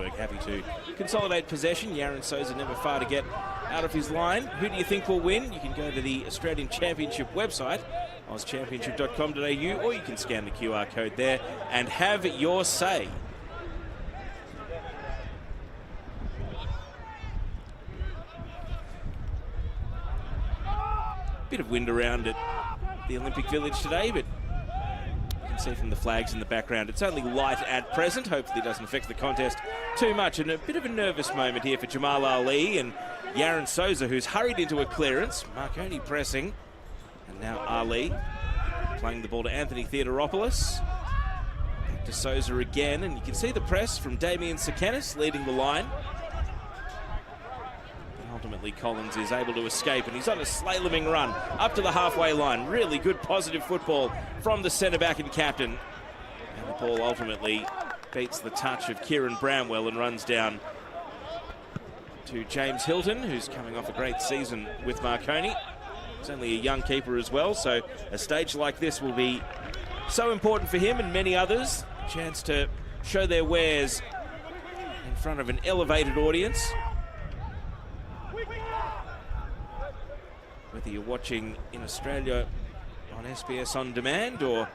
Heidelberg happy to consolidate possession. Yaron Souza never far to get out of his line. Who do you think will win? You can go to the Australian Championship website, ozchampionship.com.au, or you can scan the QR code there and have your say. Bit of wind around at the Olympic Village today, but you can see from the flags in the background it's only light at present. Hopefully it doesn't affect the contest too much. And a bit of a nervous moment here for Jamal Ali and Yaron Souza, who's hurried into a clearance. Marconi pressing, and now Ali playing the ball to Anthony Theodoropoulos. Back to Souza again, and you can see the press from Damien Sakanis leading the line. Ultimately, Collins is able to escape, and he's on a slaloming run up to the halfway line. Really good, positive football from the centre-back and captain. And the ball ultimately beats the touch of Kieran Bramwell and runs down to James Hilton, who's coming off a great season with Marconi. He's only a young keeper as well, so a stage like this will be so important for him and many others. A chance to show their wares in front of an elevated audience. Whether you're watching in Australia on SBS On Demand or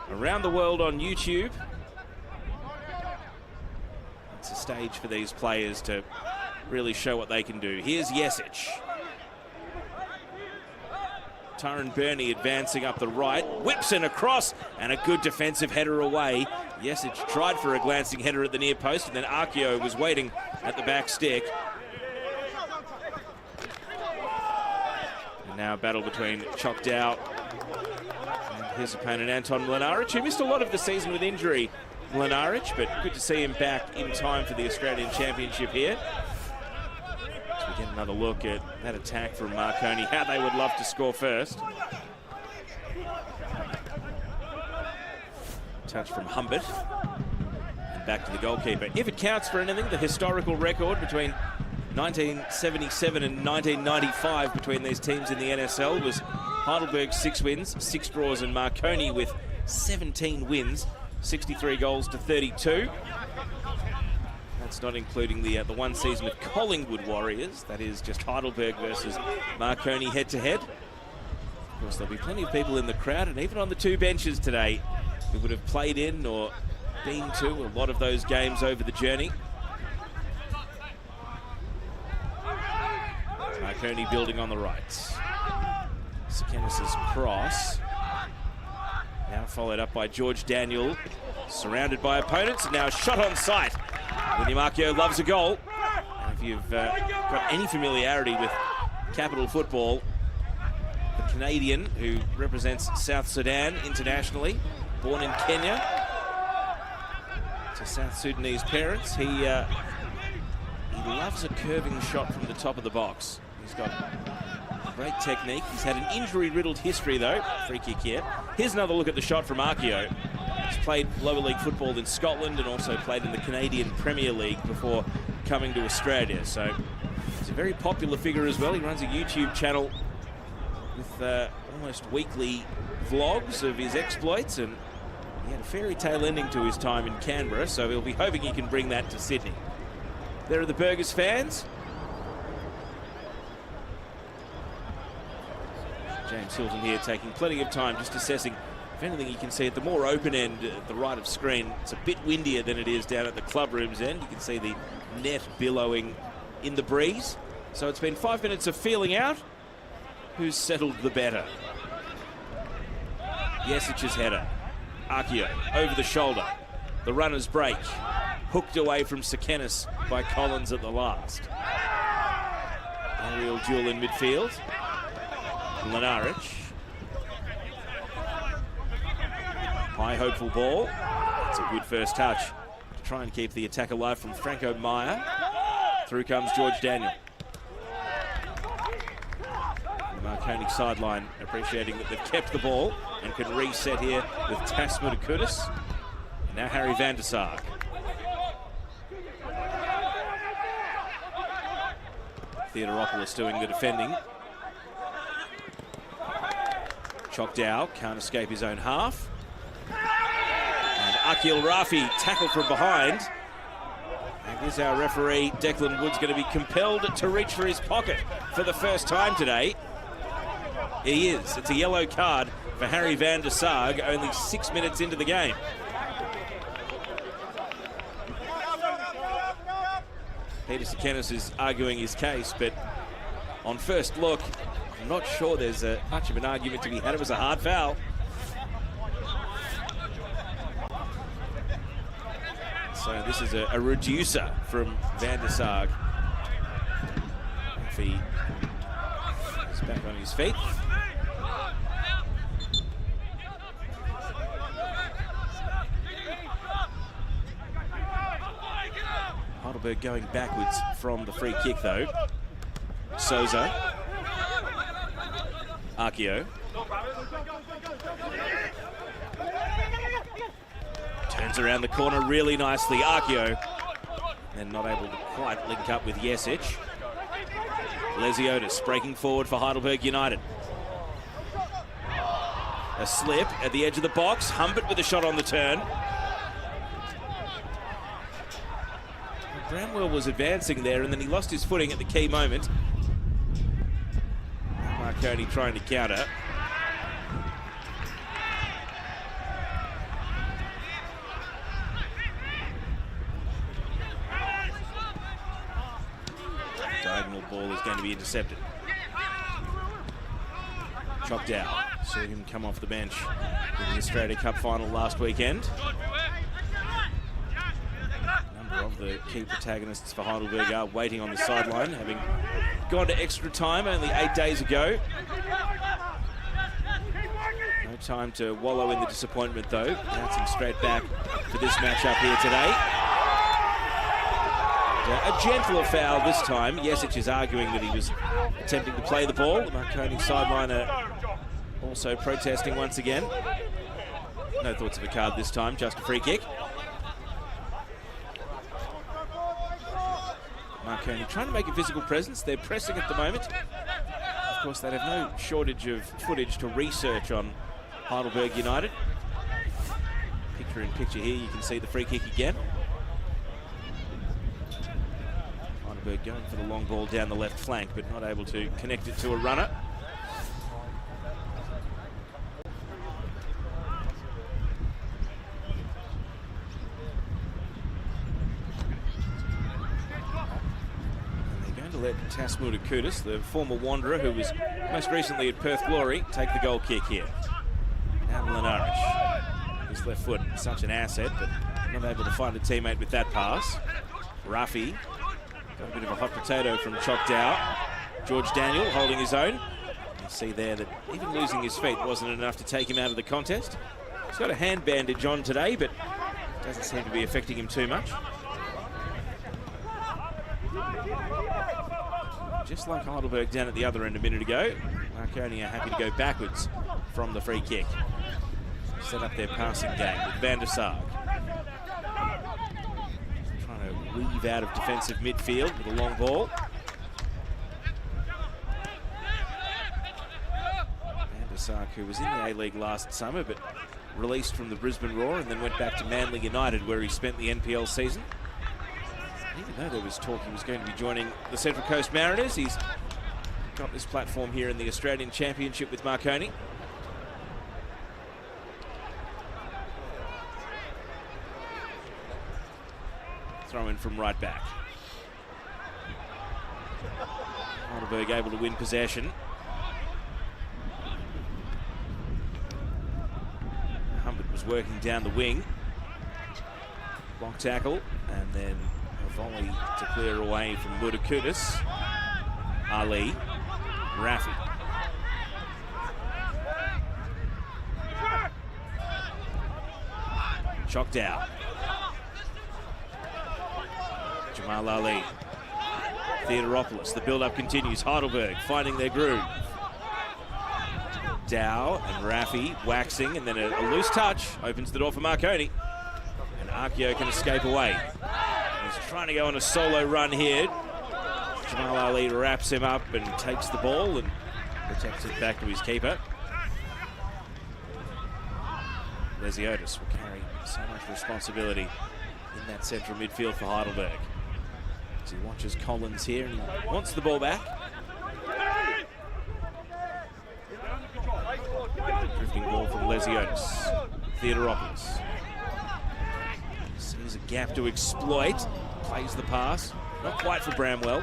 around the world on YouTube, it's a stage for these players to really show what they can do. Here's Jesic. Tyrone Burney advancing up the right, whips in across, and a good defensive header away. Jesic tried for a glancing header at the near post, and then Akio was waiting at the back stick. Now a battle between Chokdao and his opponent Anton Mlinaric, who missed a lot of the season with injury, Mlinaric, but good to see him back in time for the Australian Championship here. As we get another look at that attack from Marconi, how they would love to score first. Touch from Humbert, and back to the goalkeeper. If it counts for anything, the historical record between 1977 and 1995 between these teams in the NSL was Heidelberg 6 wins, 6 draws, and Marconi with 17 wins, 63 goals to 32. That's not including the one season with Collingwood Warriors. That is just Heidelberg versus Marconi head-to-head. Of course, there'll be plenty of people in the crowd, and even on the 2 benches today who would have played in or been to a lot of those games over the journey. Marconi building on the right. Sakanis' cross. Now followed up by George Daniel. Surrounded by opponents, and now a shot on sight. William Akio loves a goal. And if you've got any familiarity with capital football, the Canadian who represents South Sudan internationally, born in Kenya to South Sudanese parents, he loves a curving shot from the top of the box. He's got great technique. He's had an injury-riddled history, though. Free kick here. Here's another look at the shot from Akio. He's played lower league football in Scotland and also played in the Canadian Premier League before coming to Australia. So he's a very popular figure as well. He runs a YouTube channel with almost weekly vlogs of his exploits, and he had a fairy tale ending to his time in Canberra, so he'll be hoping he can bring that to Sydney. There are the Burgers fans. James Hilton here taking plenty of time, just assessing. If anything, you can see at the more open end at the right of screen, it's a bit windier than it is down at the club room's end. You can see the net billowing in the breeze. So it's been 5 minutes of feeling out. Who's settled the better? Jesic's header. Akio over the shoulder. The runner's break. Hooked away from Sakanis by Collins at the last. Aerial duel in midfield. Mlinaric. High hopeful ball. It's a good first touch to try and keep the attack alive from Franco Meyer. Through comes George Daniel. The Marconi sideline appreciating that they've kept the ball and can reset here with Tas Mutakutis. And now Harry van der Sark. Theodoropoulos doing the defending. Chokdao can't escape his own half. And Akil Rafi tackled from behind. Here's our referee. Declan Wood's going to be compelled to reach for his pocket for the first time today. He is. It's a yellow card for Harry van der Sarg, only 6 minutes into the game. Peter Sikenis is arguing his case, but on first look, I'm not sure there's much of an argument to be had. It was a hard foul. So this is a reducer from van der Sarg. If he is back on his feet. Heidelberg going backwards from the free kick though. Souza. Akio. Turns around the corner really nicely. Akio. And not able to quite link up with Jesic. Lesiotis breaking forward for Heidelberg United. A slip at the edge of the box. Humbert with a shot on the turn. Bramwell was advancing there and then he lost his footing at the key moment. Marconi trying to counter. Diagonal ball is going to be intercepted. Chopped out. Saw him come off the bench in the Australia Cup final last weekend. Of the key protagonists for Heidelberg are waiting on the sideline, having gone to extra time only 8 days ago. No time to wallow in the disappointment though. Bouncing straight back for this matchup here today. And a gentler foul this time. Jesic is arguing that he was attempting to play the ball. The Marconi sideliner also protesting once again. No thoughts of a card this time, just a free kick. Marconi trying to make a physical presence. They're pressing at the moment. Of course, they have no shortage of footage to research on Heidelberg United. Picture in picture here, you can see the free kick again. Heidelberg going for the long ball down the left flank, but not able to connect it to a runner. Let Tasmuda Kudus, the former Wanderer who was most recently at Perth Glory, take the goal kick here. Now Mlinaric. His left foot, such an asset, but not able to find a teammate with that pass. Rafi got a bit of a hot potato from Choctaw. George Daniel holding his own. You see there that even losing his feet wasn't enough to take him out of the contest. He's got a hand bandage on today, but doesn't seem to be affecting him too much. Just like Heidelberg down at the other end a minute ago, Marconi are happy to go backwards from the free kick. Set up their passing game with van der Sarg. Trying to weave out of defensive midfield with a long ball. Van der Sarg, who was in the A-League last summer, but released from the Brisbane Roar and then went back to Manly United, where he spent the NPL season. Even though there was talk he was going to be joining the Central Coast Mariners, he's got this platform here in the Australian Championship with Marconi. Throw in from right back. Heidelberg able to win possession. Humbert was working down the wing. Block tackle, and then a volley to clear away from Mudakudis. Ali. Rafi. Choctaw. Jamal Ali. Theodoropoulos. The build-up continues. Heidelberg finding their groove. Dow and Rafi waxing, and then a loose touch opens the door for Marconi. And Akio can escape away. He's trying to go on a solo run here. Jamal Ali wraps him up and takes the ball and protects it back to his keeper. Lesiotis will carry so much responsibility in that central midfield for Heidelberg. As he watches Collins here and he wants the ball back. Drifting ball from Lesionis. Theodoropoulos sees a gap to exploit. Plays the pass. Not quite for Bramwell.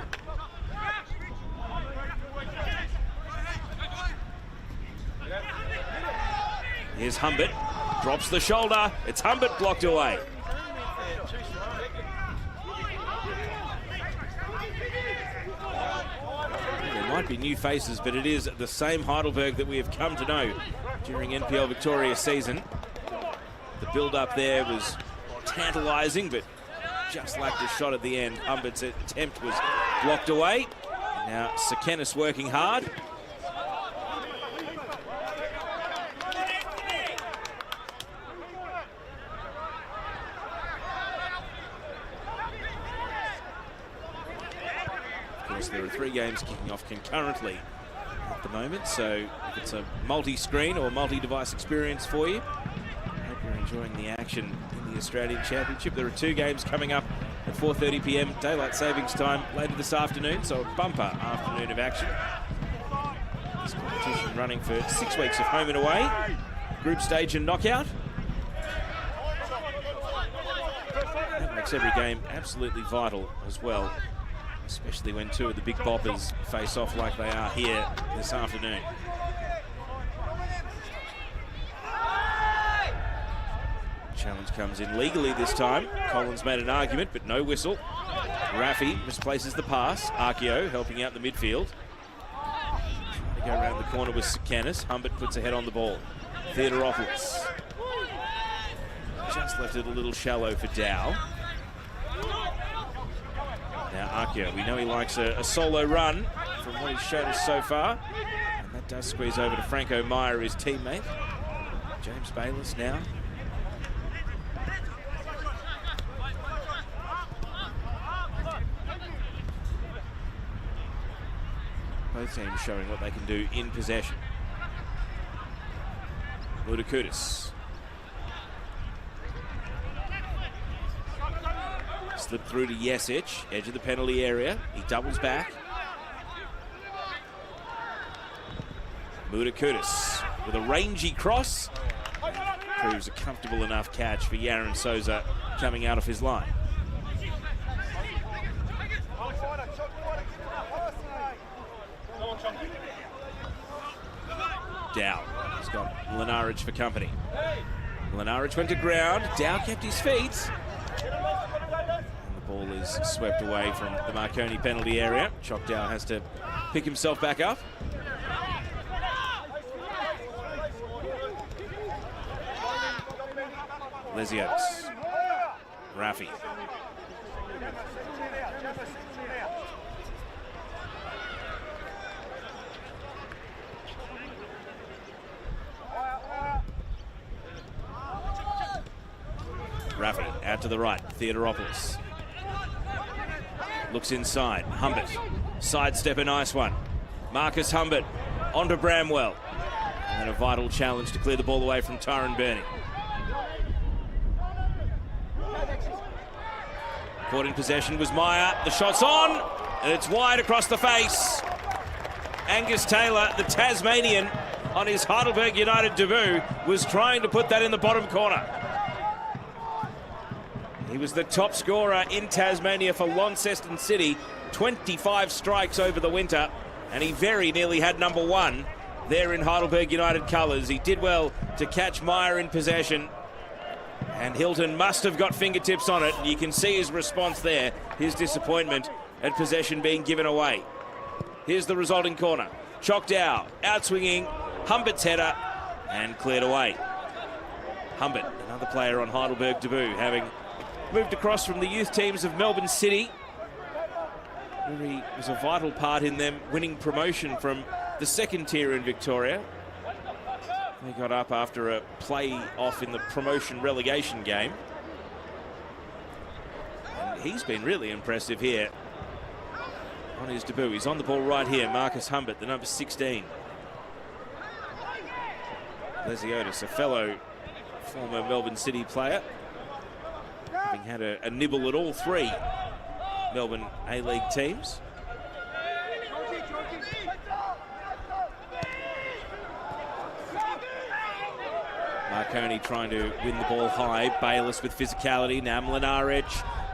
Here's Humbert. Drops the shoulder. It's Humbert blocked away. There might be new faces, but it is the same Heidelberg that we have come to know during NPL Victoria season. The build-up there was tantalising, but just lacked a shot at the end. Humbert's attempt was blocked away. Now Sekenis working hard. Of course, there are 3 games kicking off concurrently at the moment, so if it's a multi-screen or multi-device experience for you, hope you're enjoying the action in the Australian Championship. There are 2 games coming up at 4:30 p.m. daylight savings time later this afternoon, so a bumper afternoon of action. This competition running for 6 weeks of home and away, group stage and knockout. That makes every game absolutely vital as well, especially when 2 of the big boppers face off like they are here this afternoon. Challenge comes in legally this time. Collins made an argument, but no whistle. Raffi misplaces the pass. Arkeo helping out the midfield. Trying to go around the corner with Sekenis. Humbert puts a head on the ball. Theodoropoulos. Just left it a little shallow for Dow. Now Arkeo, we know he likes a solo run from what he's showed us so far. And that does squeeze over to Franco Meyer, his teammate. James Bayliss now. Both teams showing what they can do in possession. Ludakudis. Slipped through to Jesic, edge of the penalty area. He doubles back. Ludakudis with a rangy cross. Proves a comfortable enough catch for Yaron Souza coming out of his line. Dow has got Lenaric for company. Lenaric went to ground. Dow kept his feet. And the ball is swept away from the Marconi penalty area. Chok Dow has to pick himself back up. Lesionis. Raffi. Raffi out to the right. Theodoropoulos. Looks inside. Humbert. Sidestep, a nice one. Marcus Humbert onto Bramwell. And a vital challenge to clear the ball away from Tyrone Burney. Caught in possession was Meyer. The shot's on, and it's wide across the face. Angus Taylor, the Tasmanian, on his Heidelberg United debut, was trying to put that in the bottom corner. He was the top scorer in Tasmania for Launceston City, 25 strikes over the winter, and he very nearly had number 1 there in Heidelberg United colours. He did well to catch Meyer in possession, and Hilton must have got fingertips on it. You can see his response there, his disappointment at possession being given away. Here's the resulting corner. Chok Dow, outswinging, Humbert's header, and cleared away. Humbert, another player on Heidelberg debut, having moved across from the youth teams of Melbourne City. Really was a vital part in them winning promotion from the 2nd tier in Victoria. They got up after a play-off in the promotion relegation game. And he's been really impressive here on his debut. He's on the ball right here, Marcus Humbert, the number 16. Lesionis, a fellow former Melbourne City player, having had a nibble at all 3 Melbourne A-League teams. Marconi trying to win the ball high. Bayless with physicality. Now Mlinaric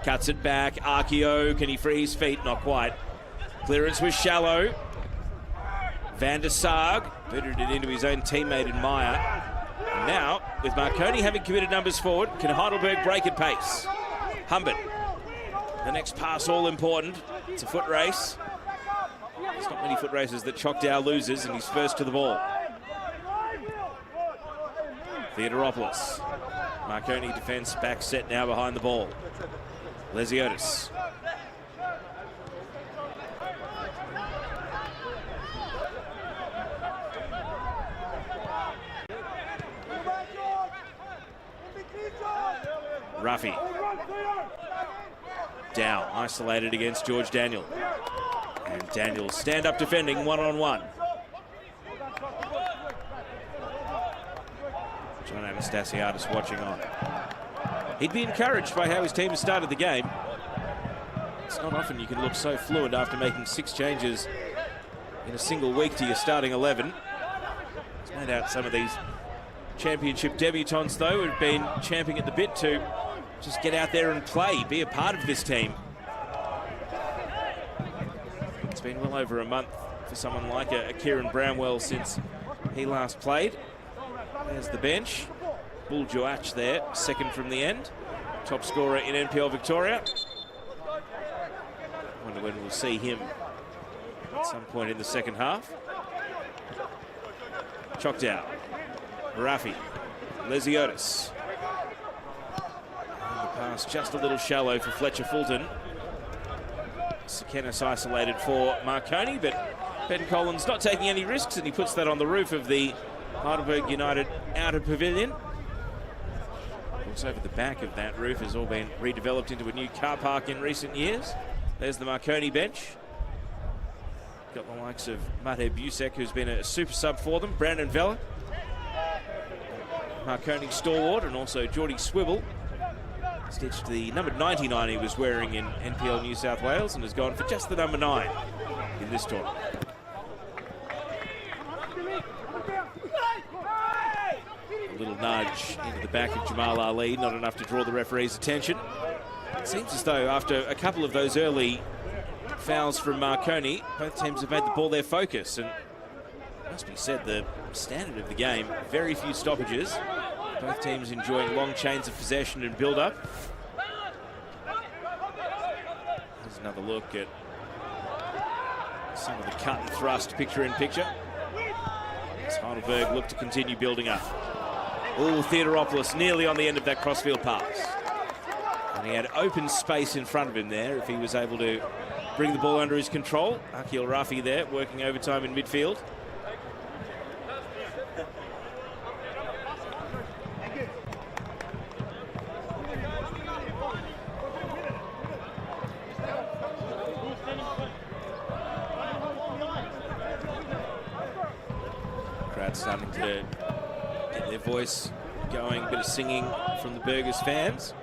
cuts it back. Archeo, can he free his feet? Not quite. Clearance was shallow. Van der Sarg booted it into his own teammate in Meyer. And now, with Marconi having committed numbers forward, can Heidelberg break at pace? Humbert. The next pass all important. It's a foot race. There's not many foot races that Choctaw loses, and he's first to the ball. Theodoropoulos. Marconi defence back set now behind the ball. Lesiotis. Ruffy. Down, isolated against George Daniel. And Daniel stand up defending one-on-one. John Anastasiadis watching on. He'd be encouraged by how his team has started the game. It's not often you can look so fluent after making 6 changes in a single week to your starting 11. It's made out some of these championship debutants, though, who've been champing at the bit to just get out there and play, be a part of this team. It's been well over a month for someone like a Kieran Bramwell since he last played. There's the bench. Bull Joach there, second from the end. Top scorer in NPL Victoria. Wonder when we'll see him at some point in the second half. Choctaw. Rafi. Lesiotis. And the pass just a little shallow for Fletcher Fulton. Sekenis isolated for Marconi, but Ben Collins not taking any risks, and he puts that on the roof of the Heidelberg United outer pavilion. Also, over the back of that roof has all been redeveloped into a new car park in recent years. There's the Marconi bench. Got the likes of Mate Busek, who's been a super sub for them. Brandon Vella. Marconi stalwart, and also Geordie Swibble. Stitched the number 99 he was wearing in NPL New South Wales, and has gone for just the number 9 in this tournament. A little nudge into the back of Jamal Ali, not enough to draw the referee's attention. It seems as though after a couple of those early fouls from Marconi, both teams have made the ball their focus, and it must be said the standard of the game, very few stoppages. Both teams enjoying long chains of possession and build-up. Here's another look at some of the cut and thrust picture-in-picture. As Heidelberg look to continue building up. Oh, Theodoropoulos nearly on the end of that crossfield pass. And he had open space in front of him there if he was able to bring the ball under his control. Akil Rafi there working overtime in midfield. Crowd starting to get their voice going, a bit of singing from the Burgers fans.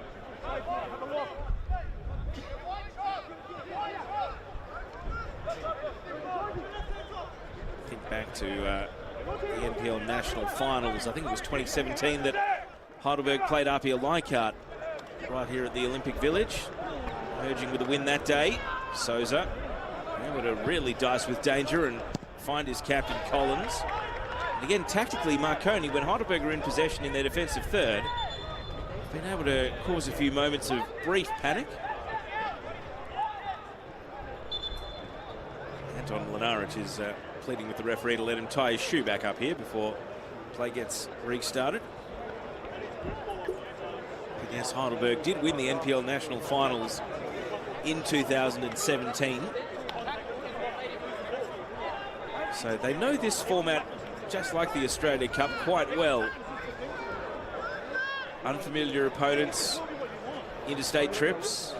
Think back to the NPL National Finals. I think it was 2017 that Heidelberg played RPL Leichhardt right here at the Olympic Village. Emerging with a win that day. Souza able to really dice with danger and find his captain Collins. And again, tactically, Marconi, when Heidelberg are in possession in their defensive third, have been able to cause a few moments of brief panic. Anton Mlinaric is pleading with the referee to let him tie his shoe back up here before play gets restarted. But yes, Heidelberg did win the NPL National Finals in 2017. So they know this format, just like the Australia Cup, quite well. Unfamiliar opponents, interstate trips.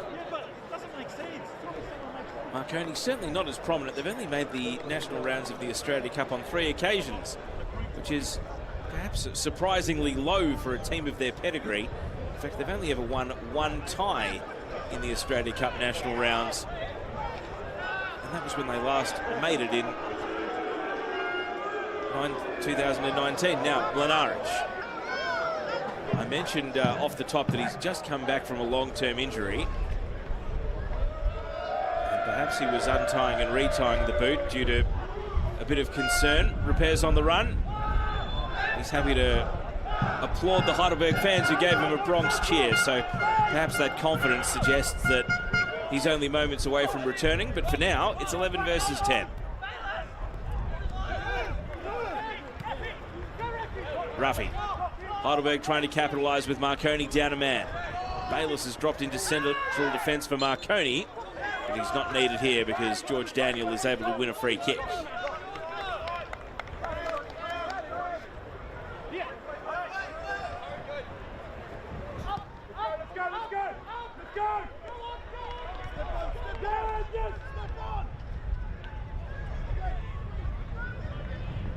Marconi certainly not as prominent. They've only made the national rounds of the Australia Cup on 3 occasions, which is perhaps surprisingly low for a team of their pedigree. In fact, they've only ever won 1 tie in the Australia Cup national rounds. And that was when they last made it in 2019. Now, Mlinaric. I mentioned off the top that he's just come back from a long-term injury. And perhaps he was untying and retying the boot due to a bit of concern. Repairs on the run. He's happy to applaud the Heidelberg fans who gave him a Bronx cheer. So perhaps that confidence suggests that he's only moments away from returning. But for now, it's 11 versus 10. Ruffy. Heidelberg trying to capitalise with Marconi down a man. Bayliss has dropped into central defence for Marconi, but he's not needed here because George Daniel is able to win a free kick.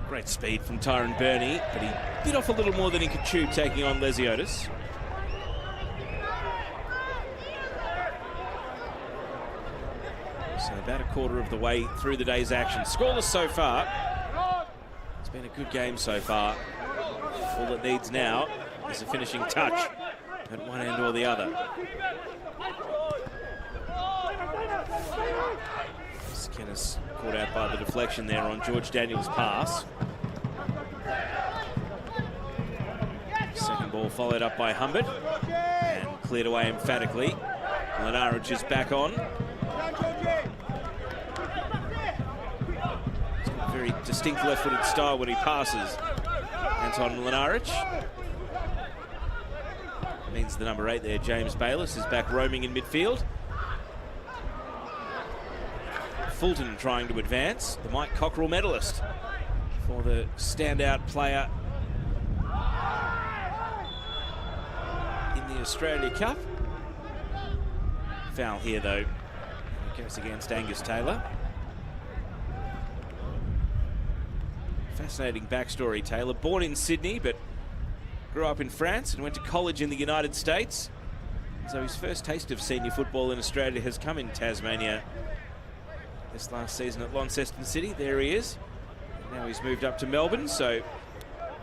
Great speed from Tyrone Burney, but he bit off a little more than he could chew taking on Lesiotis. So about a quarter of the way through the day's action. Scoreless so far. It's been a good game so far. All it needs now is a finishing touch at one end or the other. Skinner's caught out by the deflection there on George Daniel's pass. Second ball followed up by Humbert and cleared away emphatically. Mlinaric is back on. He's got a very distinct left-footed style when he passes. Anton Mlinaric. Means the number 8 there, James Bayliss, is back roaming in midfield. Fulton trying to advance, the Mike Cockerell medalist for the standout player in the Australia Cup. Foul here though, it goes against Angus Taylor. Fascinating backstory, Taylor. Born in Sydney, but grew up in France and went to college in the United States. So his first taste of senior football in Australia has come in Tasmania. This last season at Launceston City, there he is. Now he's moved up to Melbourne, so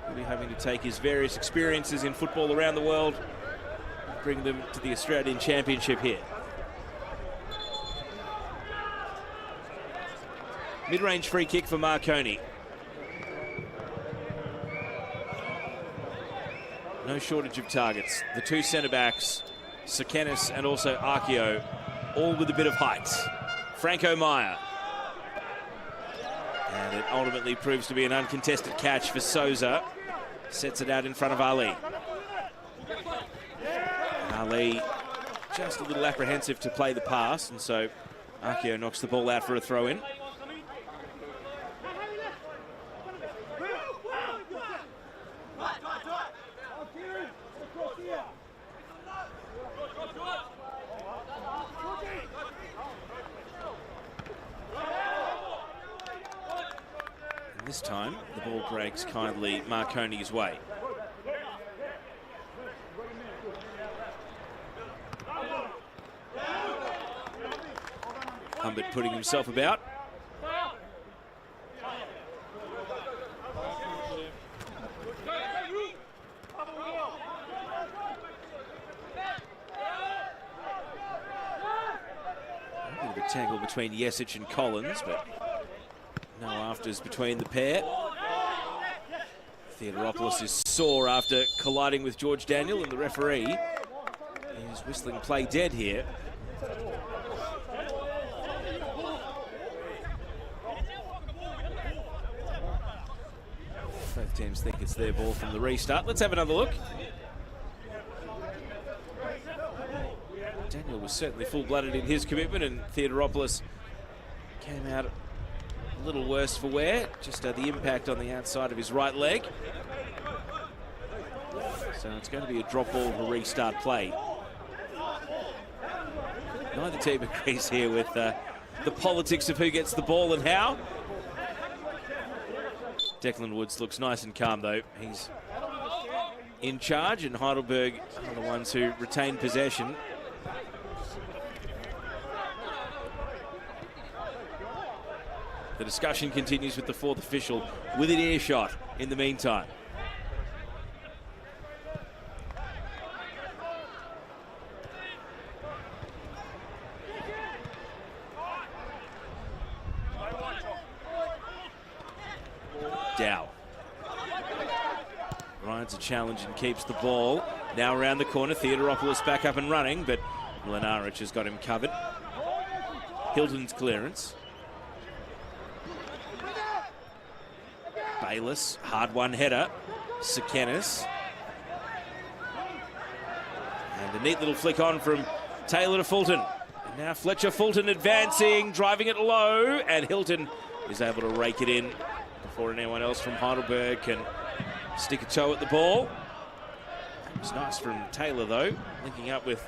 he'll be having to take his various experiences in football around the world and bring them to the Australian Championship here. Mid-range free kick for Marconi. No shortage of targets. The two centre-backs, Sekenis and also Arkeo, all with a bit of height. Franco Meyer. And it ultimately proves to be an uncontested catch for Souza. Sets it out in front of Ali. Ali just a little apprehensive to play the pass, and so Arkeo knocks the ball out for a throw-in. This time, the ball breaks kindly Marconi's way. Humbert putting himself about. A bit of a tangle between Yesic and Collins, but no afters between the pair. Theodoropoulos is sore after colliding with George Daniel, and the referee is whistling play dead here. Both teams think it's their ball from the restart. Let's have another look. Daniel was certainly full-blooded in his commitment, and Theodoropoulos came out a little worse for wear, just the impact on the outside of his right leg. So it's going to be a drop ball to restart play. Neither team agrees here with the politics of who gets the ball and how. Declan Woods looks nice and calm though. He's in charge, and Heidelberg are the ones who retain possession. The discussion continues with the fourth official within earshot in the meantime. Dow rides a challenge and keeps the ball. Now around the corner, Theodoropoulos back up and running, but Mlinaric has got him covered. Hilton's clearance. Bayless, hard one header. Sekenis. And a neat little flick on from Taylor to Fulton. And now Fletcher Fulton advancing, driving it low, and Hilton is able to rake it in before anyone else from Heidelberg can stick a toe at the ball. It was nice from Taylor though, linking up with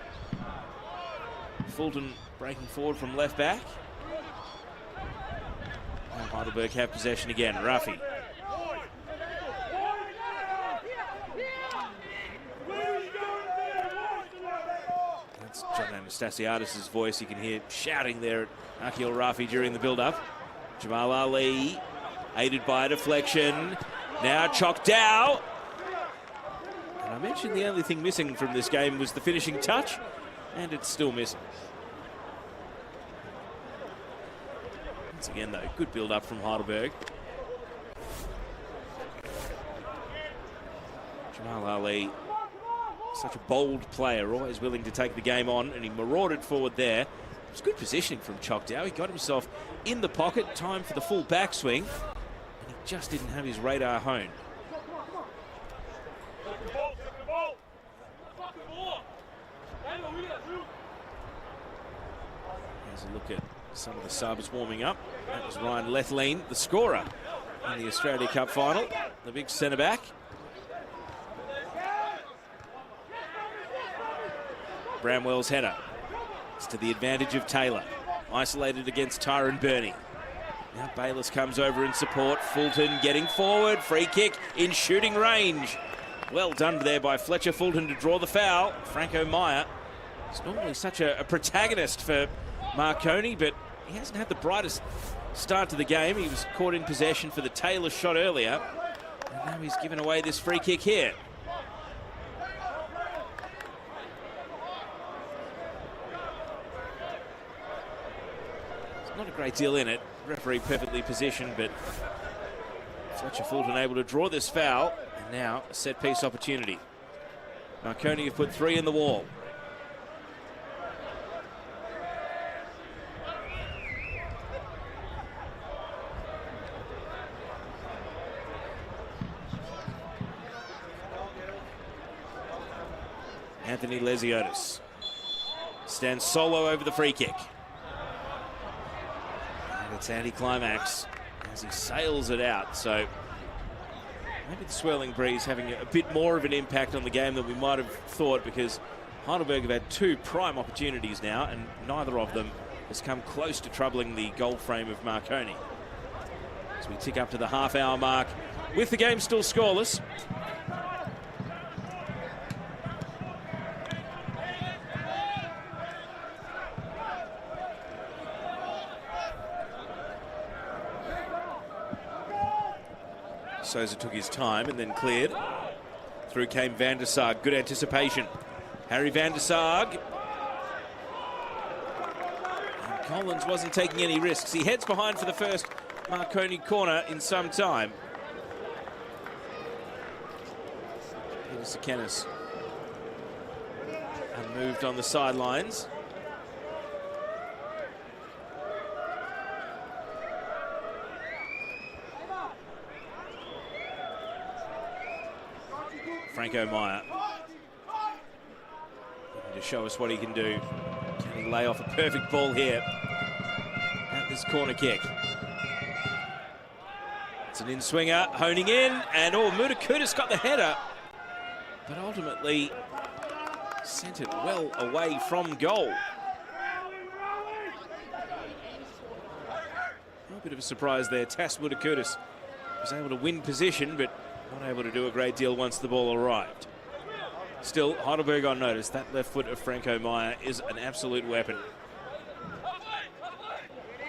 Fulton breaking forward from left back. Now Heidelberg have possession again. Ruffy. That's John Anastasiadis' voice. You can hear shouting there at Akil Ruffy during the build-up. Jamal Ali, aided by a deflection. Now Choc Dow. And I mentioned the only thing missing from this game was the finishing touch, and it's still missing. Once again, though, good build-up from Heidelberg. Jamal Ali, such a bold player, always willing to take the game on, and he marauded forward there. It was good positioning from Choc Dow. He got himself in the pocket, time for the full backswing, and he just didn't have his radar honed. Here's a look at some of the subs warming up. That was Ryan Lethlean, the scorer in the Australia Cup final, the big centre-back. Bramwell's header. It's to the advantage of Taylor. Isolated against Tyron Burney. Now Bayless comes over in support. Fulton getting forward. Free kick in shooting range. Well done there by Fletcher Fulton to draw the foul. Franco Meyer is normally such a protagonist for Marconi, but he hasn't had the brightest start to the game. He was caught in possession for the Taylor shot earlier. And now he's given away this free kick here. Not a great deal in it. Referee perfectly positioned, but Fletcher Fulton able to draw this foul. And now a set piece opportunity. Marconi have put 3 in the wall. Anthony Lesiotis stands solo over the free kick. And it's anticlimax as he sails it out. So maybe the swirling breeze having a bit more of an impact on the game than we might have thought, because Heidelberg have had 2 prime opportunities now, and neither of them has come close to troubling the goal frame of Marconi. As we tick up to the half-hour mark, with the game still scoreless. Souza took his time and then cleared. Through came Van der Sarg. Good anticipation. Harry Van der Sarg. And Collins wasn't taking any risks. He heads behind for the first Marconi corner in some time. Here's Sekenis. And moved on the sidelines. Franco Meyer to show us what he can do. Can he lay off a perfect ball here at this corner kick? It's an in-swinger, honing in, and Mutakutis got the header, but ultimately sent it well away from goal. A bit of a surprise there. Tas Mutakutis was able to win position, but not able to do a great deal once the ball arrived. Still, Heidelberg on notice. That left foot of Franco Meyer is an absolute weapon.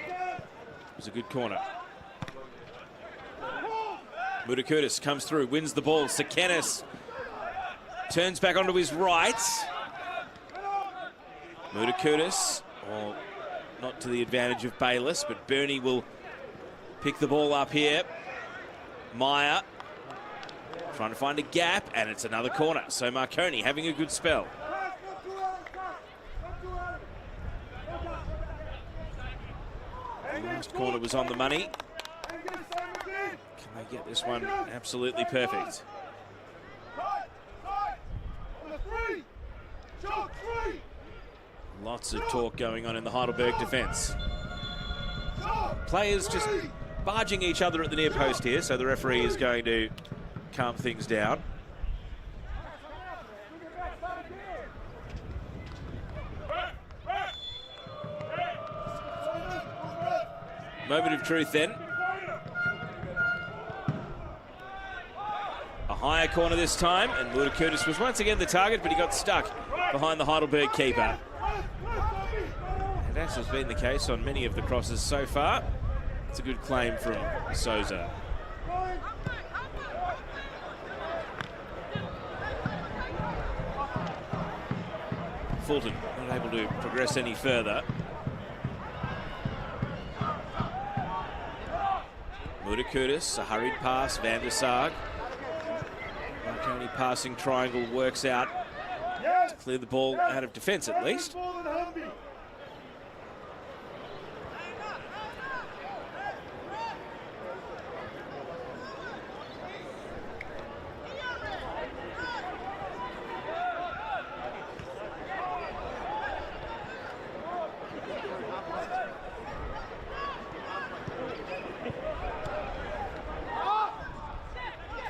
It was a good corner. Mutakurtis comes through, wins the ball. Sekenis turns back onto his right. Mutakurtis, well, not to the advantage of Bayliss, but Bernie will pick the ball up here. Meyer trying to find a gap, and it's another corner. So Marconi having a good spell. The last corner was on the money. Can they get this one absolutely perfect? Lots of talk going on in the Heidelberg defence. Players just barging each other at the near post here, so the referee is going to calm things down. Moment of truth then. A higher corner this time, and Mutakurtis was once again the target, but he got stuck behind the Heidelberg keeper. And as has been the case on many of the crosses so far, it's a good claim from Souza. Fulton not able to progress any further. Mutakurtis, a hurried pass, Van der Sarg. Marconi passing triangle works out to clear the ball out of defence at least.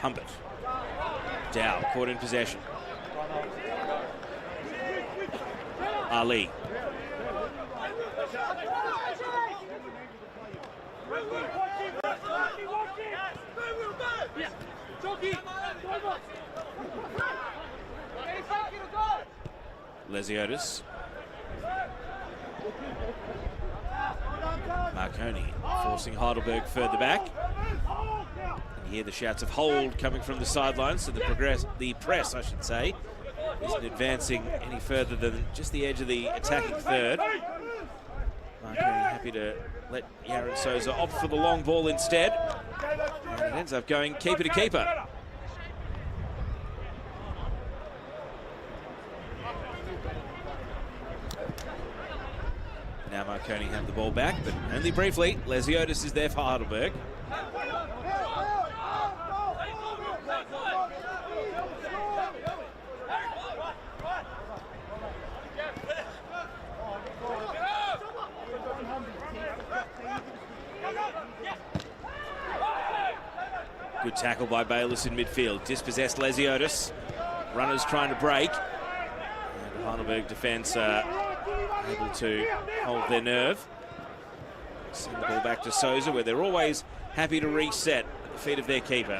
Humpert. Dow caught in possession. Ali. Lesiotis. Marconi forcing Heidelberg further back. And hear the shouts of hold coming from the sidelines, so the press, I should say, isn't advancing any further than just the edge of the attacking third. Marconi happy to let Yaron Souza opt for the long ball instead. And it ends up going keeper to keeper. Now Marconi have the ball back, but only briefly. Lesiotis is there for Heidelberg. Good tackle by Bayliss in midfield. Dispossessed Lesiotis. Runners trying to break. And the Heidelberg defence able to hold their nerve. Send the ball back to Souza, where they're always happy to reset at the feet of their keeper.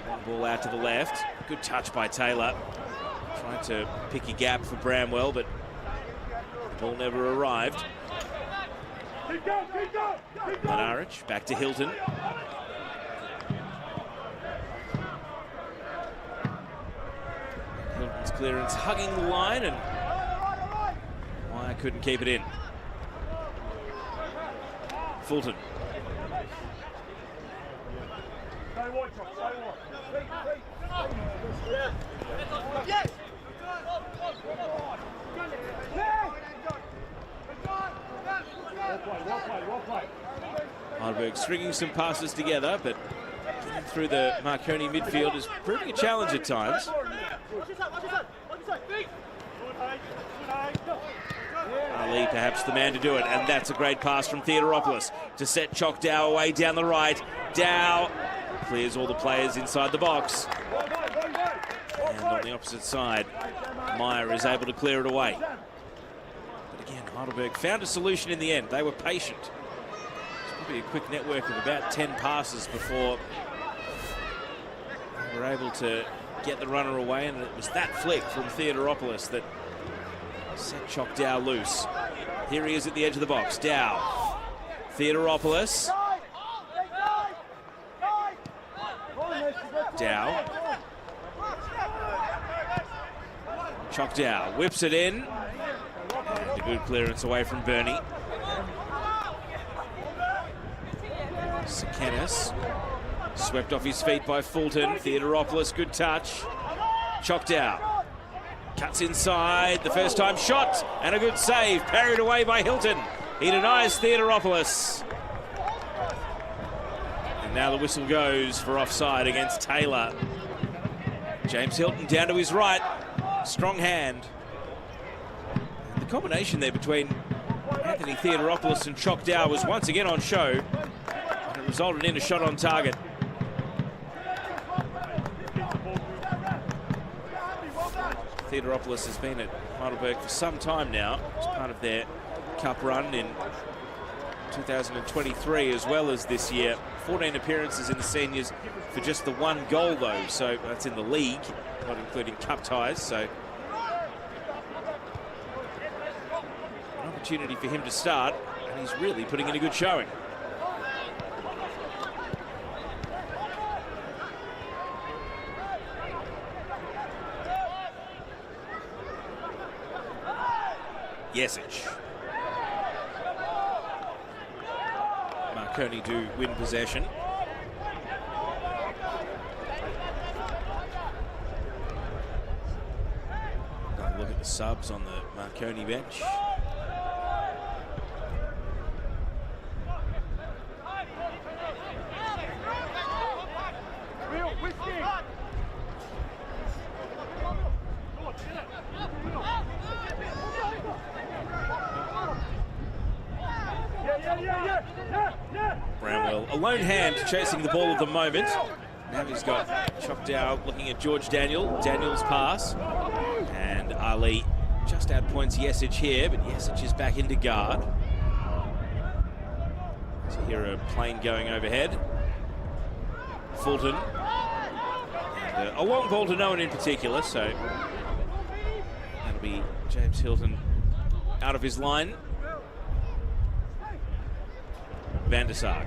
One ball out to the left. Good touch by Taylor. Trying to pick a gap for Bramwell, but the ball never arrived. Lenarich back to Hilton. Hilton's clearance hugging the line, and Meyer couldn't keep it in. Fulton. Heidelberg stringing some passes together, but getting through the Marconi midfield is proving a challenge at times. Ali perhaps the man to do it, and that's a great pass from Theodoropoulos to set Choc Dow away down the right. Dow clears all the players inside the box. And on the opposite side, Meyer is able to clear it away. But again, Heidelberg found a solution in the end. They were patient. It's probably a quick network of about 10 passes before they were able to get the runner away, and it was that flick from Theodoropoulos that set Choc Dow loose. Here he is at the edge of the box. Dow. Theodoropoulos. Dow. Chock Dow whips it in. And a good clearance away from Bernie. Sakanis swept off his feet by Fulton. Theodoropoulos, good touch. Chock Dow cuts inside. The first time shot and a good save. Parried away by Hilton. He denies Theodoropoulos. And now the whistle goes for offside against Taylor. James Hilton down to his right. Strong hand. And the combination there between Anthony Theodoropoulos and Chock Dow was once again on show. And it resulted in a shot on target. Theodoropoulos has been at Heidelberg for some time now. As part of their cup run in 2023 as well as this year. 14 appearances in the seniors for just the 1 goal though, so that's in the league, not including cup ties, so an opportunity for him to start, and he's really putting in a good showing. Yesic. Marconi do win possession. Got a look at the subs on the Marconi bench. Bramwell, a lone hand chasing the ball at the moment. Now he's got Chock Dow looking at George Daniel. Daniel's pass. And Ali just outpoints Yesic here, but Yesic is back into guard. So here a plane going overhead. Fulton. And a long ball to no one in particular, so that'll be James Hilton out of his line. Van der Sar.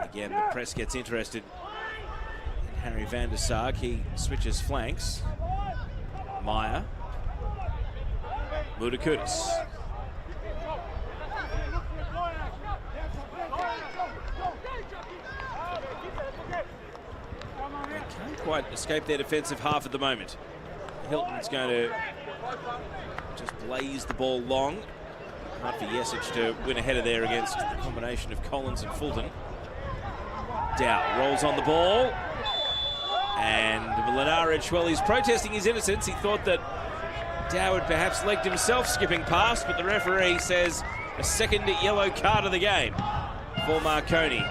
Again, the press gets interested in Harry Van der Sar. He switches flanks. Meyer. Mudakudis. Can't quite escape their defensive half at the moment. Hilton's going to just blaze the ball long. Hard for Yesic to win a header there against the combination of Collins and Fulton. Dow rolls on the ball. And Mlinaric, well, he's protesting his innocence. He thought that Dow had perhaps legged himself skipping past, but the referee says a second yellow card of the game for Marconi.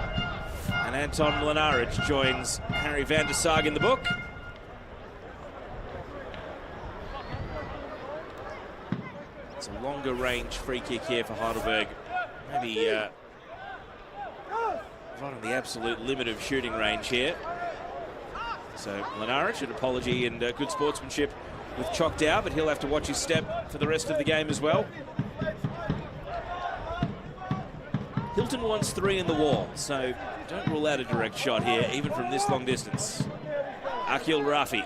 And Anton Mlinaric joins Harry Van der Sar in the book. It's a longer range free kick here for Heidelberg. Maybe right on the absolute limit of shooting range here. So Mlinaric, an apology and good sportsmanship with Chock Dow, but he'll have to watch his step for the rest of the game as well. Hilton wants 3 in the wall, so don't rule out a direct shot here, even from this long distance. Akil Rafi.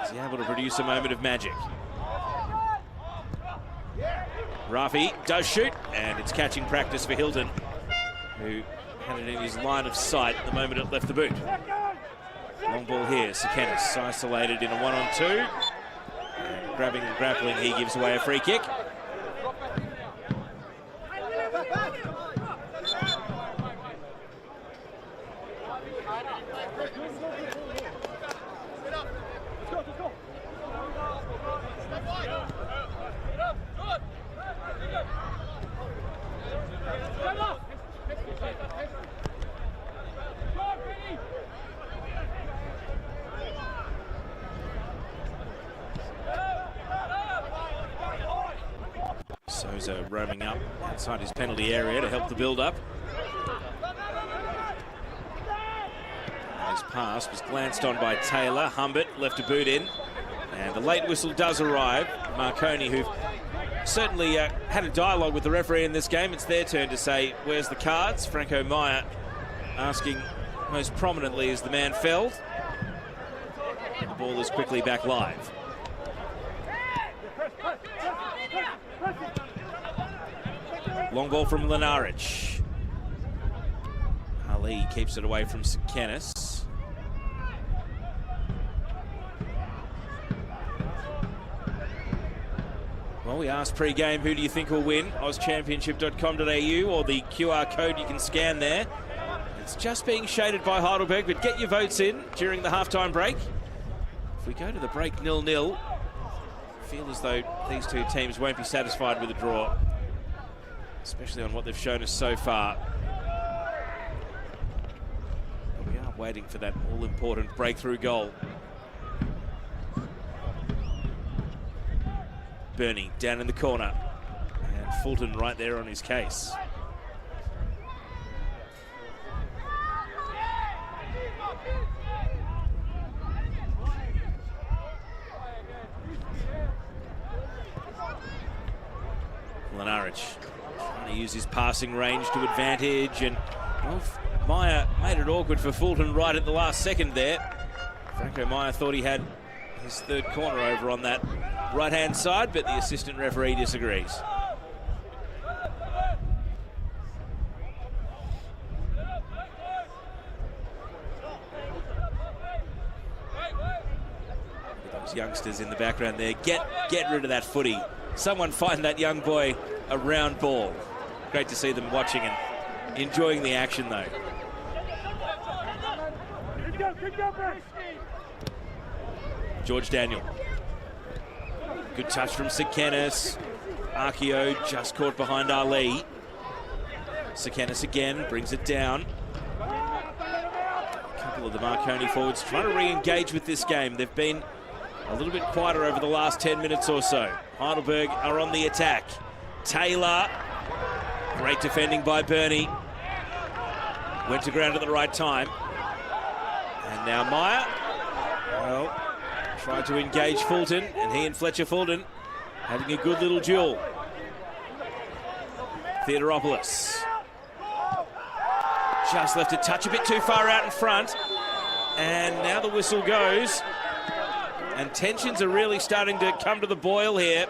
Is he able to produce a moment of magic? Rafi does shoot, and it's catching practice for Hilton, who had it in his line of sight the moment it left the boot. Long ball here, Sakanis isolated in a 1-on-2. And grabbing and grappling, he gives away a free kick. Souza roaming up outside his penalty area to help the build-up. His pass was glanced on by Taylor. Humbert left a boot in. And the late whistle does arrive. Marconi, who've certainly had a dialogue with the referee in this game. It's their turn to say, where's the cards? Franco Meyer asking most prominently, is the man felled? And the ball is quickly back live. Long ball from Lenaric. Ali keeps it away from Sakanis. Well, we asked pre-game, who do you think will win? AusChampionship.com.au or the QR code you can scan there. It's just being shaded by Heidelberg, but get your votes in during the halftime break. If we go to the break 0-0, I feel as though these two teams won't be satisfied with a draw, especially on what they've shown us so far. But we are waiting for that all-important breakthrough goal. Bernie down in the corner, and Fulton right there on his case. Lenaric trying to use his passing range to advantage, and well, Meyer made it awkward for Fulton right at the last second there. Franco Meyer thought he had his third corner over on that right-hand side, but the assistant referee disagrees. Those youngsters in the background there, get rid of that footy. Someone find that young boy a round ball. Great to see them watching and enjoying the action though. George Daniel. Good touch from Sakanis. Arkeo just caught behind Ali. Sakanis again brings it down. A couple of the Marconi forwards trying to re-engage with this game. They've been a little bit quieter over the last 10 minutes or so. Heidelberg are on the attack. Taylor, great defending by Bernie. Went to ground at the right time. And now Meyer, well, tried to engage Fulton, and he and Fletcher Fulton having a good little duel. Theodoropoulos just left a touch a bit too far out in front, and now the whistle goes, and tensions are really starting to come to the boil here.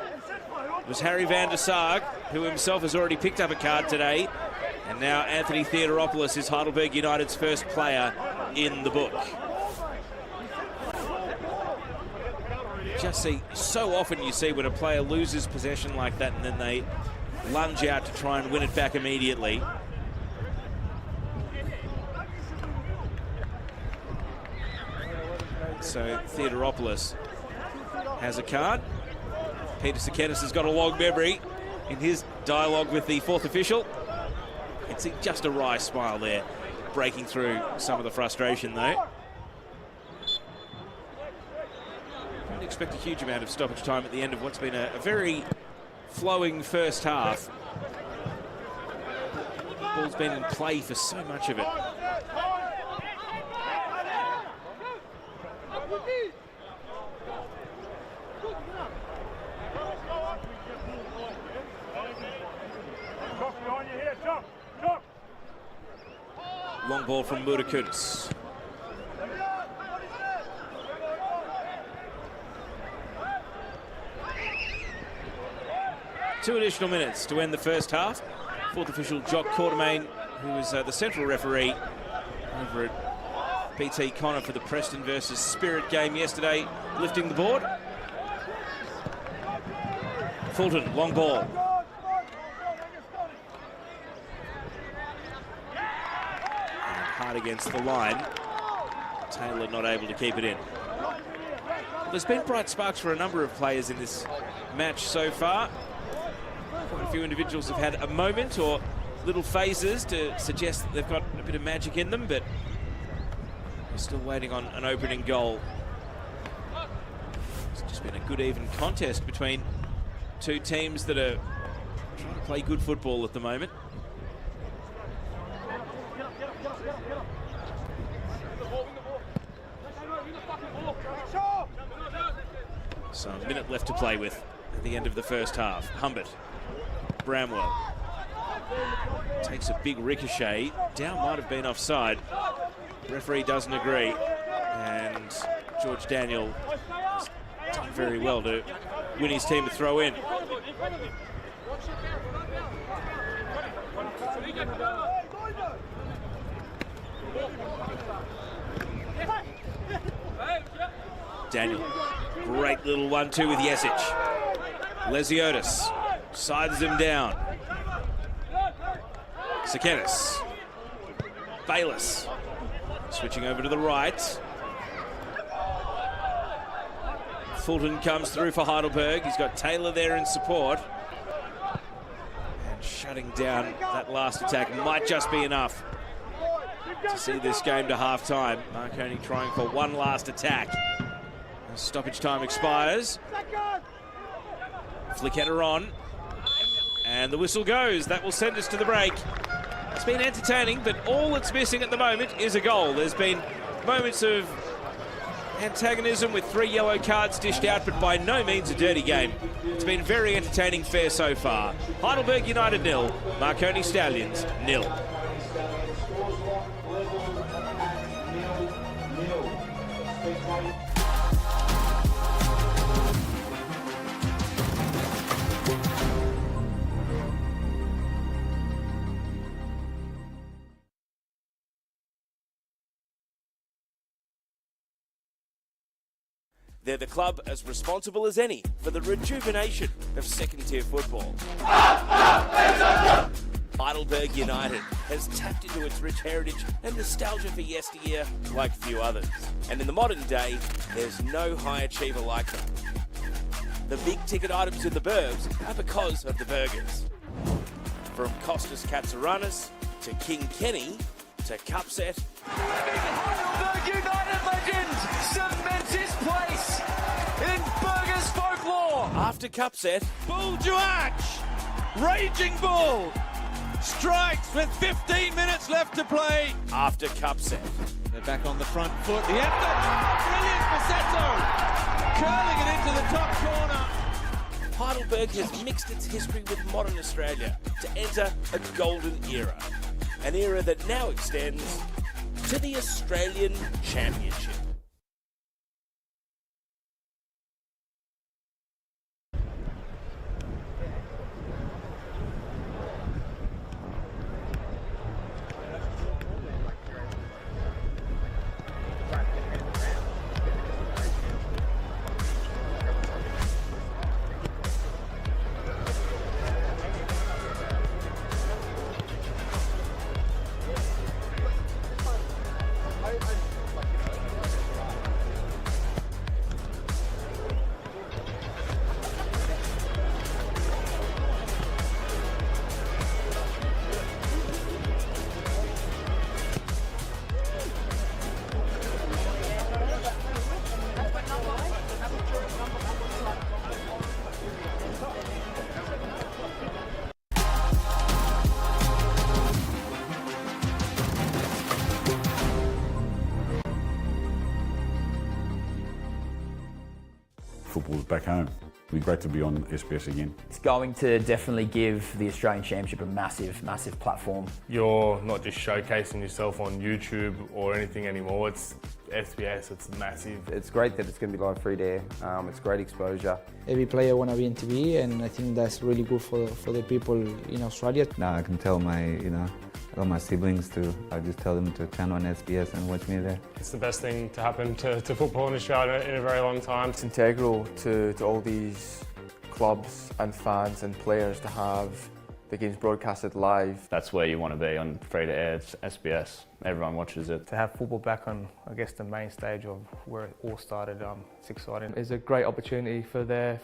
It was Harry van der Sarg, who himself has already picked up a card today, and now Anthony Theodoropoulos is Heidelberg United's first player in the book. Just see, so often you see when a player loses possession like that and then they lunge out to try and win it back immediately. So Theodoropoulos has a card. Peter Sakanis has got a long memory in his dialogue with the fourth official. You can see just a wry smile there, breaking through some of the frustration though. Don't expect a huge amount of stoppage time at the end of what's been a very flowing first half. The ball's been in play for so much of it. Long ball from Murakutis. Two additional minutes to end the first half. Fourth official Jock Quartermain, who was the central referee over at BT Connor for the Preston versus Spirit game yesterday, lifting the board. Fulton, long ball. And hard against the line. Taylor not able to keep it in. There's been bright sparks for a number of players in this match so far. Quite a few individuals have had a moment or little phases to suggest that they've got a bit of magic in them, but we're still waiting on an opening goal. It's just been a good even contest between two teams that are trying to play good football at the moment. So a minute left to play with at the end of the first half. Humbert, Bramwell takes a big ricochet. Down might have been offside. Referee doesn't agree. And George Daniel has done very well to win his team a throw in. Daniel, great little 1-2 with Jesic. Lesiotis sides him down. Sekenis. Bayless switching over to the right. Fulton comes through for Heidelberg. He's got Taylor there in support. And shutting down that last attack might just be enough to see this game to half-time. Marconi trying for one last attack. As stoppage time expires. Flick header on. And the whistle goes. That will send us to the break. It's been entertaining, but all that's missing at the moment is a goal. There's been moments of antagonism with 3 yellow cards dished out, but by no means a dirty game. It's been very entertaining fare so far. Heidelberg United 0, Marconi Stallions 0. They're the club as responsible as any for the rejuvenation of second-tier football. Heidelberg United has tapped into its rich heritage and nostalgia for yesteryear like few others. And in the modern day, there's no high achiever like them. The big-ticket items in the burbs are because of the burgers. From Costas Katsourannis to King Kenny to Cupset. Heidelberg United legend cements his place in burgers folklore. After Cupset, Bull Juach, Raging Bull, strikes with 15 minutes left to play. after Cupset. They're back on the front foot. The effort, brilliant Massetto, curling it into the top corner. Heidelberg has mixed its history with modern Australia to enter a golden era. An era that now extends to the Australian Championship. Football's back home. It'd be great to be on SBS again. It's going to definitely give the Australian Championship a massive, massive platform. You're not just showcasing yourself on YouTube or anything anymore. It's SBS, it's massive. It's great that it's going to be live free there. It's great exposure. Every player want to be in TV, and I think that's really good for the people in Australia. Now I can tell all my siblings I just tell them to turn on SBS and watch me there. It's the best thing to happen to football in Australia in a very long time. It's integral to all these clubs and fans and players to have the games broadcasted live. That's where you want to be on free-to-air. It's SBS. Everyone watches it. To have football back on, I guess, the main stage of where it all started, it's exciting. It's a great opportunity for the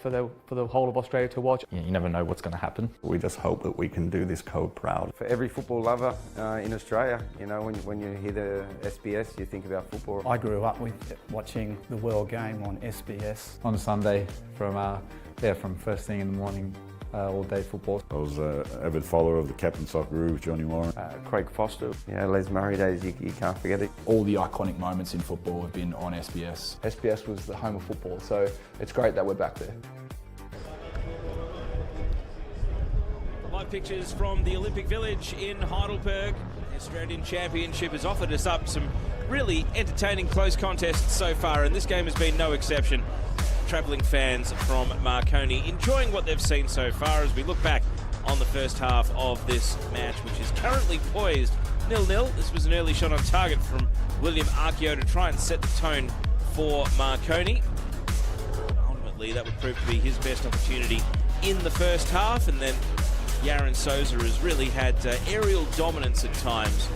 whole of Australia to watch. You never know what's going to happen. We just hope that we can do this code proud. For every football lover in Australia, you know, when you hear the SBS, you think about football. I grew up with watching the World Game on SBS. On Sunday from first thing in the morning, all day football. I was an avid follower of the Captain Socceroo, Johnny Warren. Craig Foster. Yeah, Les Murray days, you can't forget it. All the iconic moments in football have been on SBS. SBS was the home of football, so it's great that we're back there. Live pictures from the Olympic Village in Heidelberg. The Australian Championship has offered us up some really entertaining close contests so far, and this game has been no exception. Travelling fans from Marconi enjoying what they've seen so far as we look back on the first half of this match, which is currently poised 0-0. This was an early shot on target from William Archeo to try and set the tone for Marconi. Ultimately, that would prove to be his best opportunity in the first half, and then Yaron Souza has really had aerial dominance at times,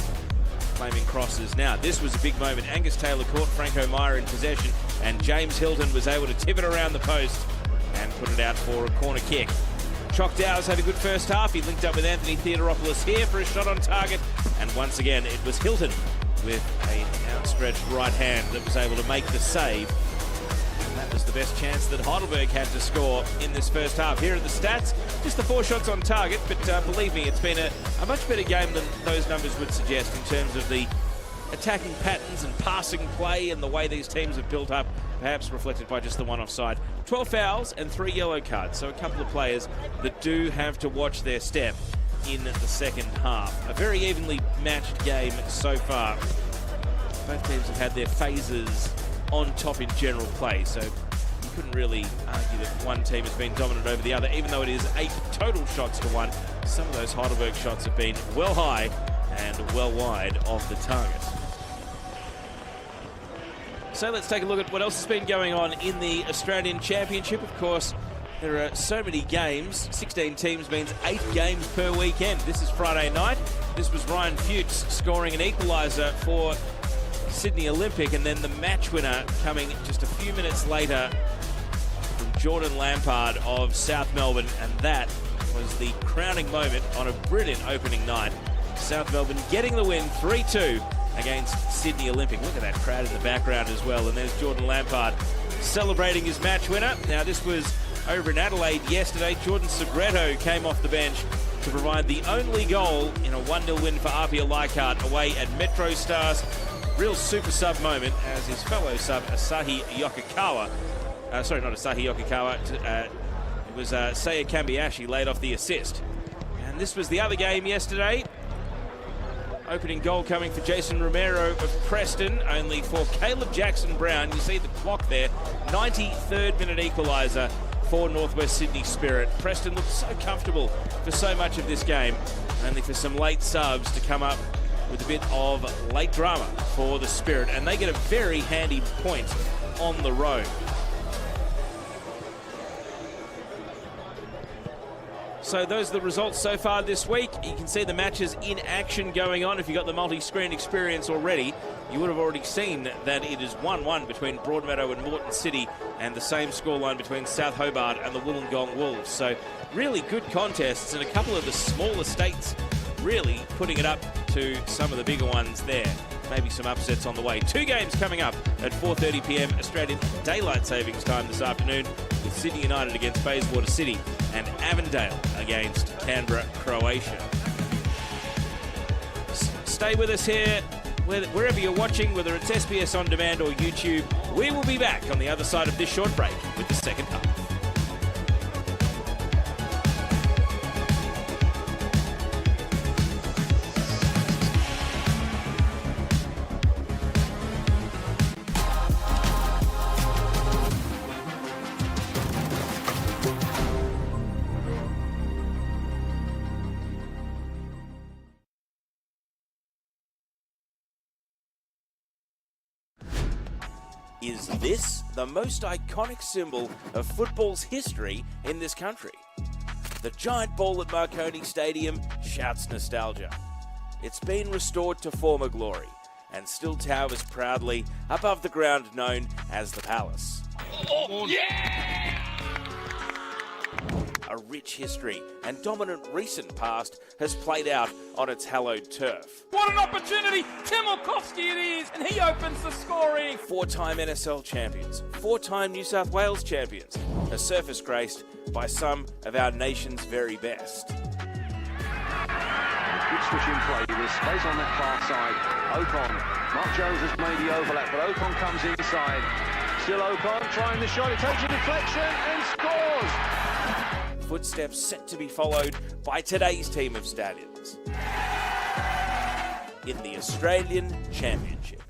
claiming crosses. Now, this was a big moment. Angus Taylor caught Franco Meyer in possession, and James Hilton was able to tip it around the post and put it out for a corner kick. Choc Dow's had a good first half. He linked up with Anthony Theodoropoulos here for a shot on target, and once again it was Hilton with an outstretched right hand that was able to make the save. And that was the best chance that Heidelberg had to score in this first half. Here are the stats, just the 4 shots on target, but believe me, it's been a much better game than those numbers would suggest in terms of the attacking patterns and passing play and the way these teams have built up, perhaps reflected by just the one offside. 12 fouls and 3 yellow cards, so a couple of players that do have to watch their step in the second half. A very evenly matched game so far. Both teams have had their phases on top in general play, so you couldn't really argue that one team has been dominant over the other, even though it is 8 total shots to 1. Some of those Heidelberg shots have been well high and well wide of the target. So let's take a look at what else has been going on in the Australian Championship. Of course, there are so many games. 16 teams means 8 games per weekend. This is Friday night. This was Ryan Fuchs scoring an equaliser for Sydney Olympic, and then the match winner coming just a few minutes later from Jordan Lampard of South Melbourne, and that was the crowning moment on a brilliant opening night. South Melbourne getting the win 3-2 against Sydney Olympic. Look at that crowd in the background as well, and there's Jordan Lampard celebrating his match winner. Now, this was over in Adelaide yesterday. Jordan Segredo came off the bench to provide the only goal in a 1-0 win for Apia Leichhardt away at Metro Stars. Real super sub moment as his fellow sub Asahi Yokokawa, sorry, not Asahi Yokokawa, it was Seiya Kambiashi laid off the assist. And this was the other game yesterday. Opening goal coming for Jason Romero of Preston, only for Caleb Jackson-Brown. You see the clock there, 93rd minute equaliser for Northwest Sydney Spirit. Preston looked so comfortable for so much of this game, only for some late subs to come up with a bit of late drama for the Spirit, and they get a very handy point on the road. So those are the results so far this week. You can see the matches in action going on. If you got the multi-screen experience already, you would have already seen that it is 1-1 between Broadmeadow and Moreton City, and the same scoreline between South Hobart and the Wollongong Wolves. So really good contests, and a couple of the smaller states really putting it up to some of the bigger ones there. Maybe some upsets on the way. 2 games coming up at 4:30 p.m. Australian Daylight Savings Time this afternoon, with Sydney United against Bayswater City and Avondale against Canberra, Croatia. Stay with us here, wherever you're watching, whether it's SBS On Demand or YouTube. We will be back on the other side of this short break with the second half. Is this the most iconic symbol of football's history in this country? The giant ball at Marconi Stadium shouts nostalgia. It's been restored to former glory and still towers proudly above the ground known as the Palace. Oh, yeah! a rich history and dominant recent past has played out on its hallowed turf. What an opportunity! Timokowski it is, and he opens the scoring. 4-time NSL champions, 4-time New South Wales champions, a surface graced by some of our nation's very best. Good switch in play. There's space on that far side. Ocon. Mark Jones has made the overlap, but Ocon comes inside. Still Ocon trying the shot. It takes a deflection and scores. Footsteps set to be followed by today's team of Stallions in the Australian Championship.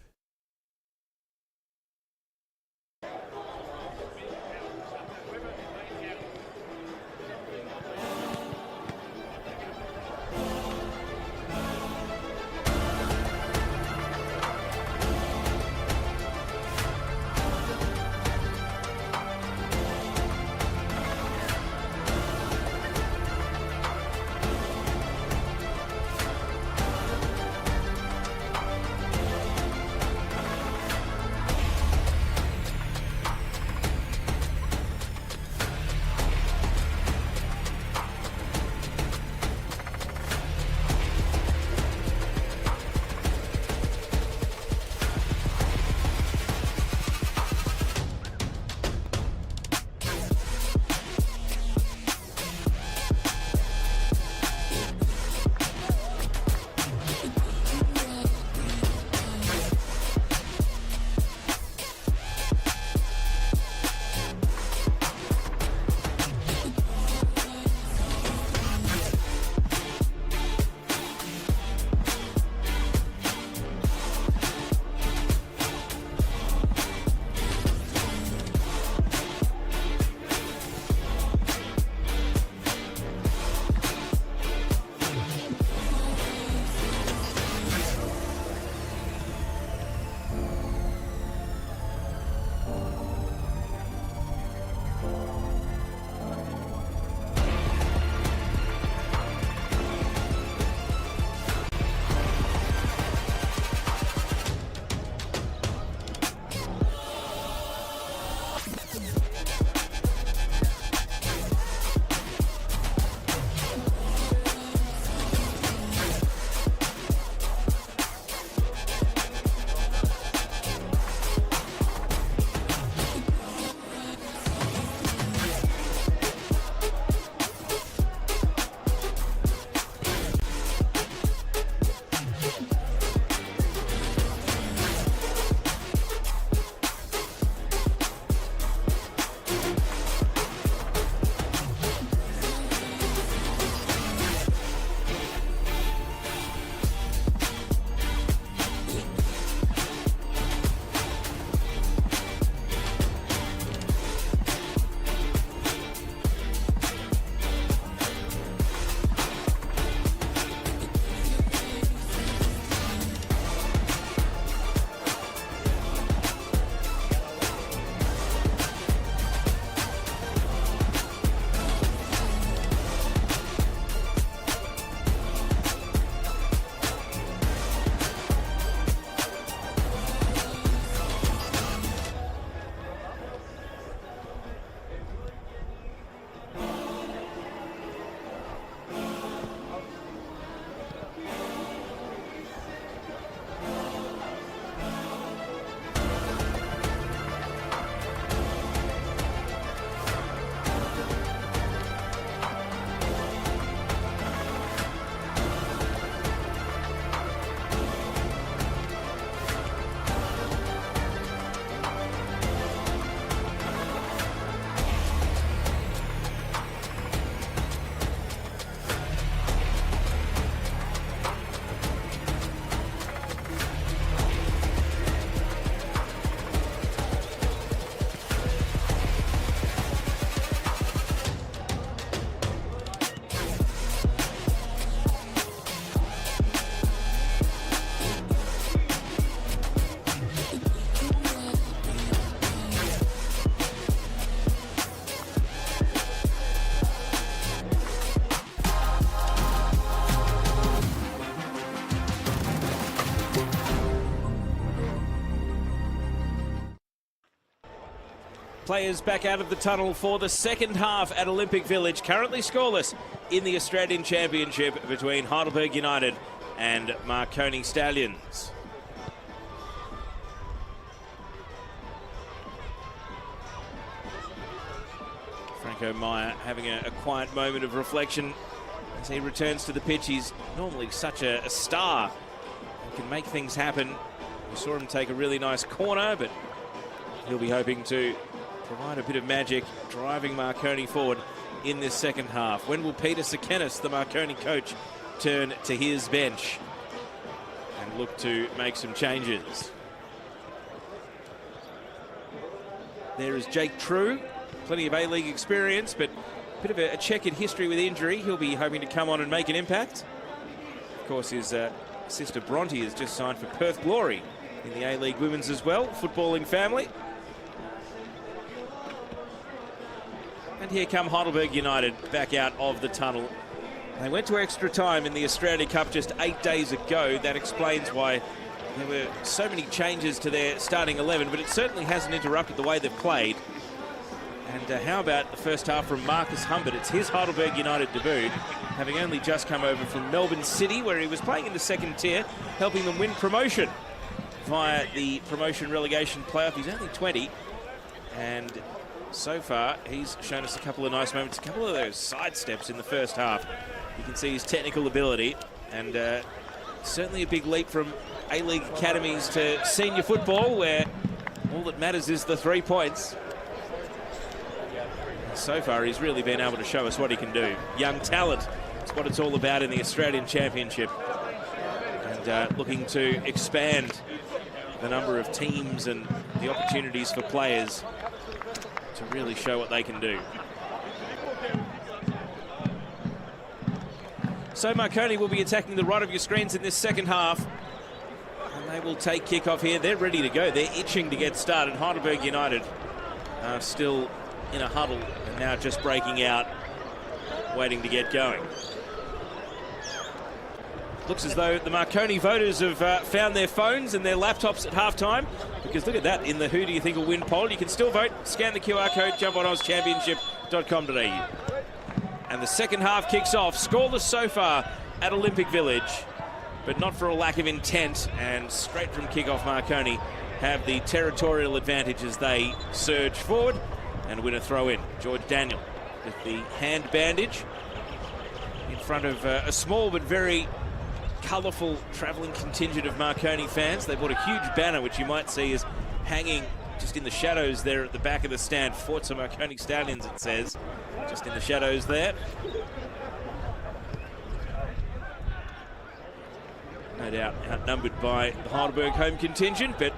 players back out of the tunnel for the second half at Olympic Village. Currently scoreless in the Australian Championship between Heidelberg United and Marconi Stallions. Franco Meyer having a quiet moment of reflection as he returns to the pitch. He's normally such a star and can make things happen. We saw him take a really nice corner, but he'll be hoping to provide a bit of magic, driving Marconi forward in this second half. When will Peter Sekenis, the Marconi coach, turn to his bench and look to make some changes? There is Jake True, plenty of A-League experience, but a bit of a checkered history with injury. He'll be hoping to come on and make an impact. Of course, his sister Bronte has just signed for Perth Glory in the A-League Women's as well, footballing family. And here come Heidelberg United back out of the tunnel. They went to extra time in the Australia Cup just 8 days ago. That explains why there were so many changes to their starting 11, but it certainly hasn't interrupted the way they've played. And how about the first half from Marcus Humbert? It's his Heidelberg United debut, having only just come over from Melbourne City, where he was playing in the second tier, helping them win promotion via the promotion relegation playoff. He's only 20, and so far he's shown us a couple of nice moments, a couple of those side steps in the first half. You can see his technical ability, and certainly a big leap from A-League academies to senior football, where all that matters is the 3 points. So far, he's really been able to show us what he can do. Young talent, it's what it's all about in the Australian Championship. And looking to expand the number of teams and the opportunities for players to really show what they can do. So Marconi will be attacking the right of your screens in this second half. And they will take kickoff here. They're ready to go. They're itching to get started. Heidelberg United are still in a huddle and now just breaking out, waiting to get going. Looks as though the Marconi voters have found their phones and their laptops at halftime, because look at that in the Who Do You Think Will Win poll. You can still vote. Scan the QR code, jump on ozchampionship.com.au. And the second half kicks off. Scoreless so far at Olympic Village, but not for a lack of intent. And straight from kickoff, Marconi have the territorial advantage as they surge forward and win a throw in. George Daniel with the hand bandage in front of a small but very colourful travelling contingent of Marconi fans. They bought a huge banner, which you might see is hanging just in the shadows there at the back of the stand. Forza Marconi Stallions, it says, just in the shadows there. No doubt outnumbered by the Heidelberg home contingent, but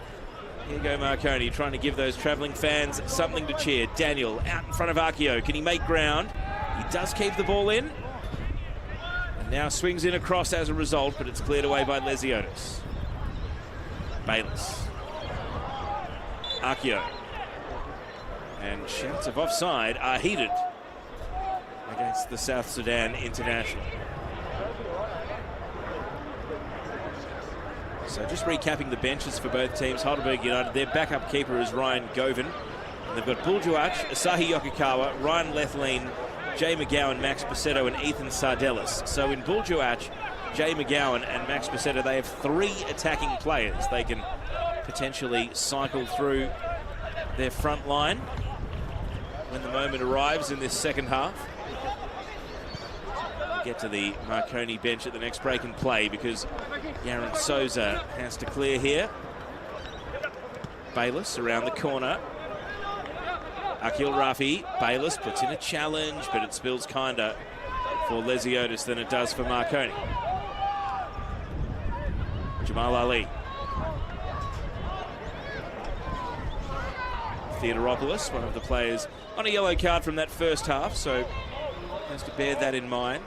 here you go Marconi trying to give those travelling fans something to cheer. Daniel out in front of Akio. Can he make ground? He does keep the ball in. And now swings in across as a result, but it's cleared away by Lesiotis. Bayless. Akio. And shouts of offside are heeded against the South Sudan international. So just recapping the benches for both teams. Heidelberg United, their backup keeper is Ryan Govan. And they've got Buljuach, Asahi Yokokawa, Ryan Lethlean, Jay McGowan, Max Pacetto and Ethan Sardellis. So in Buljuach, Jay McGowan and Max Pacetto, they have 3 attacking players. They can potentially cycle through their front line when the moment arrives in this second half. Get to the Marconi bench at the next break and play, because Yaron Souza has to clear here. Bayless around the corner. Akil Rafi. Bayless puts in a challenge, but it spills kinder for Lesiotis than it does for Marconi. Jamal Ali. Theodoropoulos, one of the players on a yellow card from that first half, so has to bear that in mind.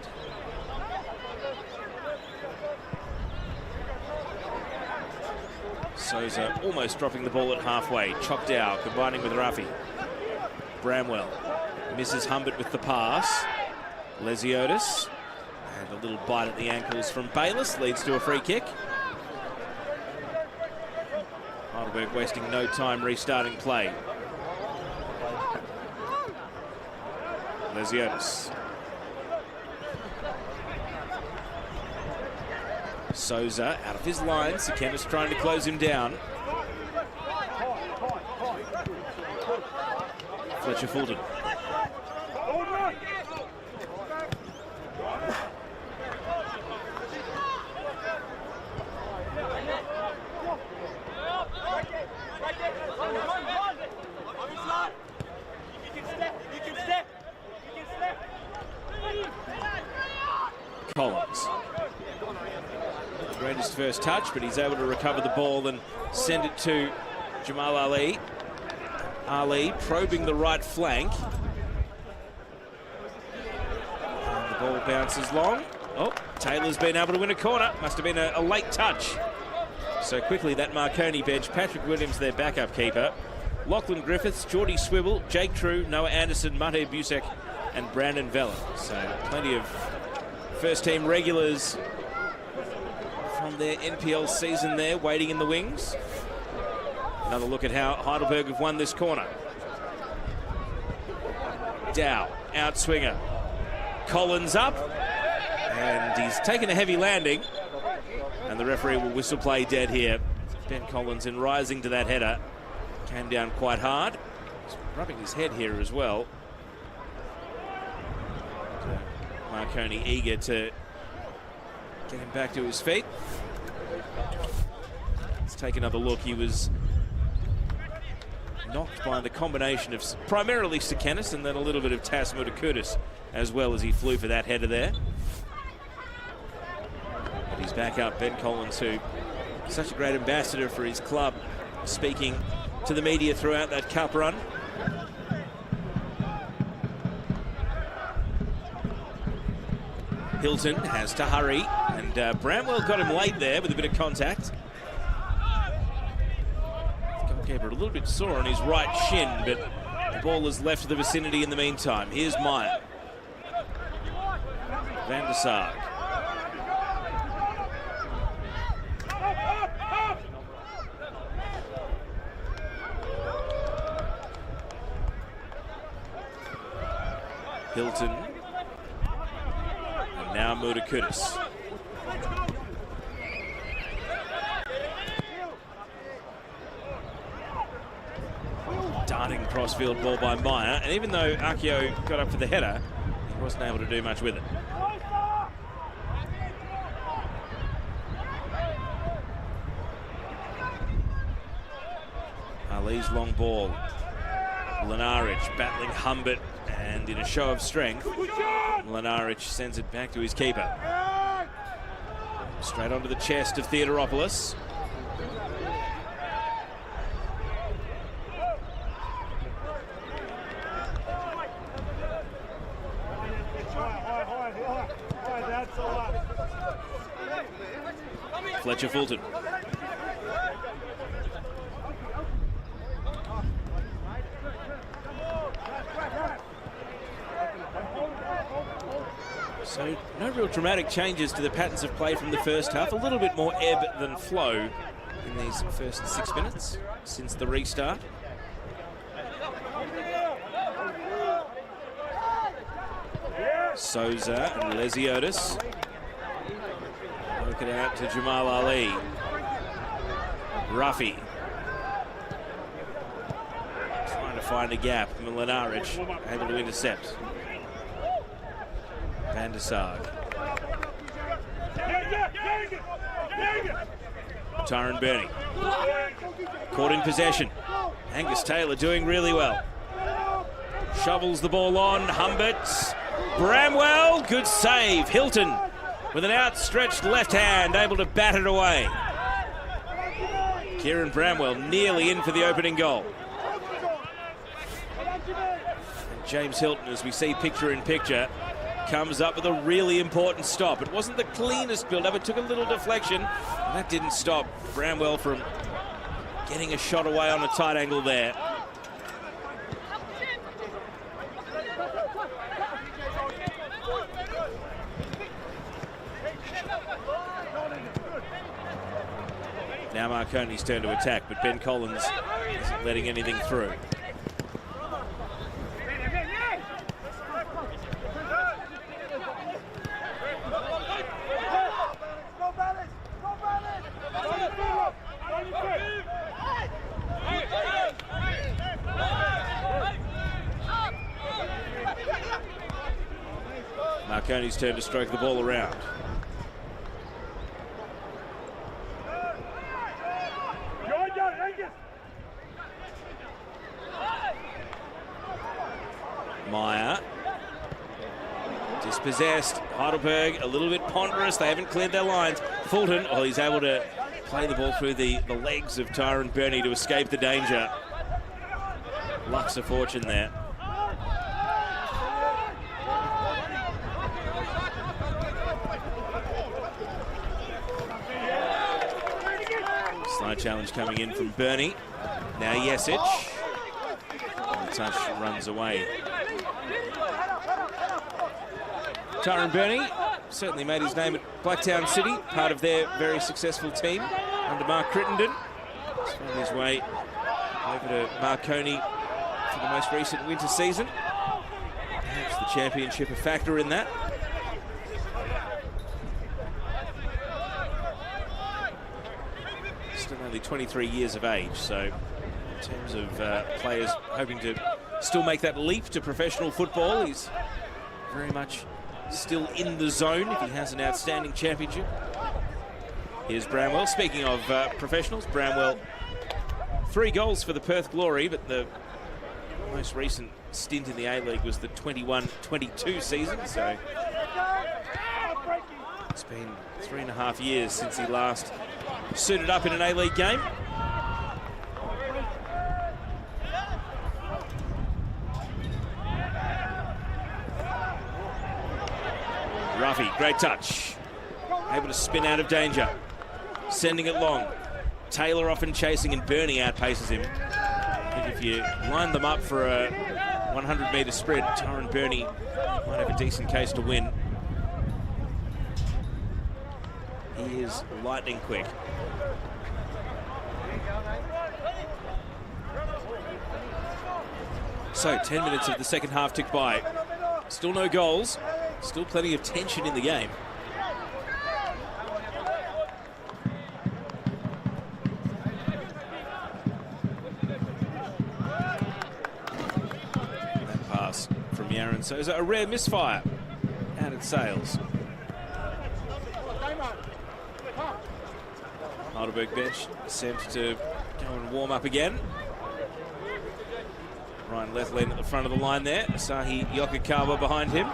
Souza almost dropping the ball at halfway. Chokdao combining with Rafi. Bramwell misses Humbert with the pass. Lesiotis. And a little bite at the ankles from Bayless leads to a free kick. Heidelberg wasting no time restarting play. Lesiotis. Souza out of his line. Sekenis trying to close him down. Fletcher Fulton. Collins. Greatest first touch, but he's able to recover the ball and send it to Jamal Ali. Ali probing the right flank. And the ball bounces long. Oh, Taylor's been able to win a corner. Must have been a late touch. So quickly that Marconi bench. Patrick Williams, their backup keeper. Lachlan Griffiths, Geordie Swivel, Jake True, Noah Anderson, Mate Busek, and Brandon Vella. So plenty of first-team regulars from their NPL season there, waiting in the wings. Another look at how Heidelberg have won this corner. Dow, outswinger. Collins up, and he's taken a heavy landing. And the referee will whistle play dead here. Ben Collins, in rising to that header, came down quite hard. He's rubbing his head here as well. Marconi eager to get him back to his feet. Let's take another look. He was knocked by the combination of primarily Sekenis and then a little bit of Tas Mutakudis as well as he flew for that header there. But he's back up. Ben Collins, who is such a great ambassador for his club, speaking to the media throughout that cup run. Hilton has to hurry, and Bramwell got him late there with a bit of contact. The goalkeeper a little bit sore on his right shin, but the ball has left the vicinity in the meantime. Here's Meyer. Van der Sarg. Hilton. And now Mutakudis. Darting crossfield ball by Meyer, and even though Akio got up for the header, he wasn't able to do much with it. Ali's long ball. Lenaric battling Humbert, and in a show of strength, Lenaric sends it back to his keeper. Straight onto the chest of Theodoropoulos. Fletcher Fulton. So no real dramatic changes to the patterns of play from the first half. A little bit more ebb than flow in these first 6 minutes since the restart. Souza and Lesiotis. Work it out to Jamal Ali. Ruffy. Trying to find a gap. Mlinaric able to intercept. Van der Sarg. Tyron Burney. Caught in possession. Angus Taylor doing really well. Shovels the ball on. Humbert. Bramwell. Good save. Hilton with an outstretched left hand, able to bat it away. Kieran Bramwell nearly in for the opening goal. And James Hilton, as we see picture in picture, comes up with a really important stop. It wasn't the cleanest build-up. It took a little deflection, and that didn't stop Bramwell from getting a shot away on a tight angle there. Now Marconi's turn to attack, but Ben Collins isn't letting anything through. Marconi's turn to stroke the ball around. Meyer. Dispossessed. Heidelberg a little bit ponderous. They haven't cleared their lines. Fulton, oh, he's able to play the ball through the legs of Tyrone Burney to escape the danger. Luck's a fortune there. Slide challenge coming in from Burney. Now Jesic. The touch runs away. Tyrone Burney certainly made his name at Blacktown City, part of their very successful team under Mark Crittenden. He's found his way over to Marconi for the most recent winter season. Perhaps the championship a factor in that. Still only 23 years of age, so in terms of players hoping to still make that leap to professional football, he's very much still in the zone if he has an outstanding championship. Here's Bramwell. Speaking of professionals, Bramwell 3 goals for the Perth Glory, but the most recent stint in the A-League was the 21-22 season, so it's been 3.5 years since he last suited up in an A-League game. Ruffy, great touch. Able to spin out of danger. Sending it long. Taylor often chasing and Burney outpaces him. I think if you line them up for a 100-metre sprint, Tyrone Burney might have a decent case to win. He is lightning quick. So 10 minutes of the second half tick by. Still no goals. Still plenty of tension in the game. That pass from Yaron Souza, a rare misfire out at Sales. Heidelberg bench sent to go and warm up again. Ryan Lethlin at the front of the line there. Asahi Yokokawa behind him.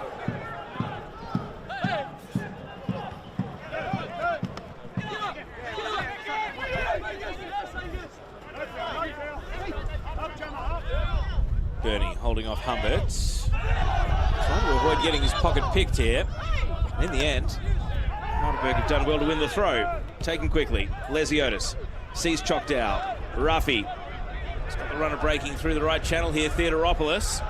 Burney holding off Humbert. Trying to avoid getting his pocket picked here. In the end, Heidelberg have done well to win the throw. Taken quickly. Lesiotis sees Choctaw. Ruffy. He's got the runner breaking through the right channel here. Theodoropoulos.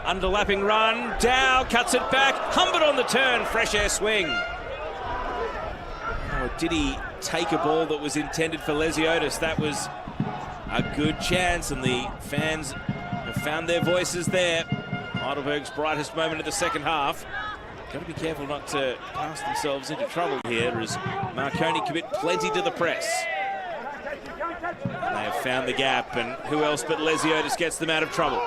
Underlapping run. Dow cuts it back. Humbert on the turn. Fresh air swing. Oh, did he take a ball that was intended for Lesiotis? That was a good chance, and the fans have found their voices there. Heidelberg's brightest moment of the second half. Got to be careful not to pass themselves into trouble here as Marconi commit plenty to the press. And they have found the gap, and who else but Lesiotis gets them out of trouble.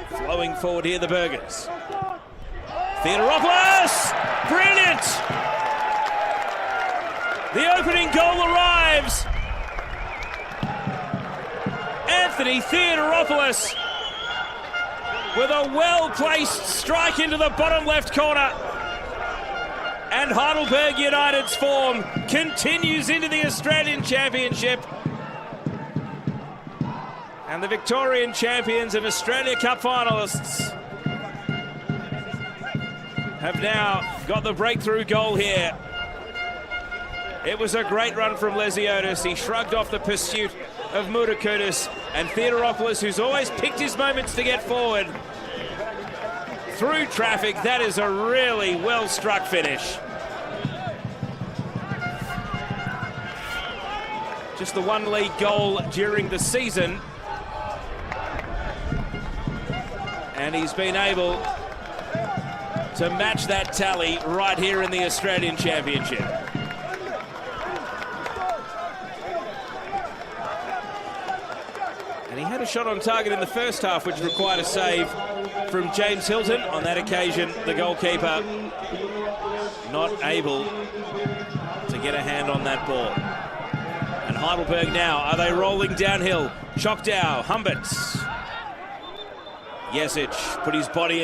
Flowing forward here, the Burgers. Theodoropoulos! Brilliant! The opening goal arrives. Anthony Theodoropoulos with a well-placed strike into the bottom left corner. And Heidelberg United's form continues into the Australian Championship. And the Victorian champions and Australia Cup finalists have now got the breakthrough goal here. It was a great run from Lesiotis. He shrugged off the pursuit of Mutakutis, and Theodoropoulos, who's always picked his moments to get forward through traffic. That is a really well-struck finish. Just the one league goal during the season, and he's been able to match that tally right here in the Australian Championship. And he had a shot on target in the first half, which required a save from James Hilton. On that occasion, the goalkeeper not able to get a hand on that ball. And Heidelberg now, are they rolling downhill? Choctaw, Humberts. Jesic put his body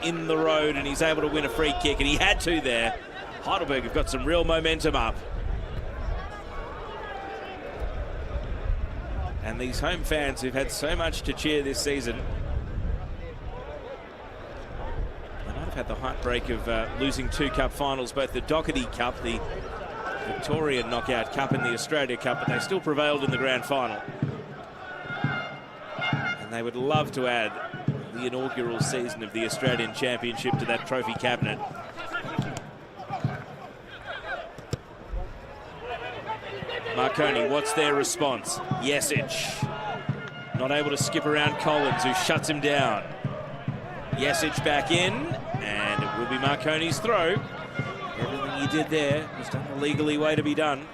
in the road and he's able to win a free kick, and he had to there. Heidelberg have got some real momentum up. And these home fans who've had so much to cheer this season, they might have had the heartbreak of losing 2 cup finals, both the Doherty Cup, the Victorian Knockout Cup, and the Australia Cup, but they still prevailed in the grand final. And they would love to add the inaugural season of the Australian Championship to that trophy cabinet. Marconi, what's their response? Jesic, not able to skip around Collins, who shuts him down. Jesic back in, and it will be Marconi's throw. Everything he did there was done the legally way to be done.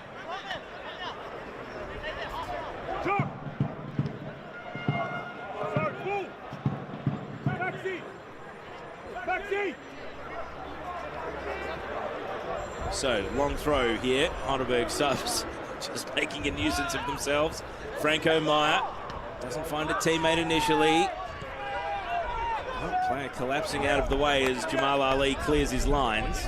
So, long throw here. Heidelberg subs just making a nuisance of themselves. Franco Meyer doesn't find a teammate initially. Oh, player collapsing out of the way as Jamal Ali clears his lines.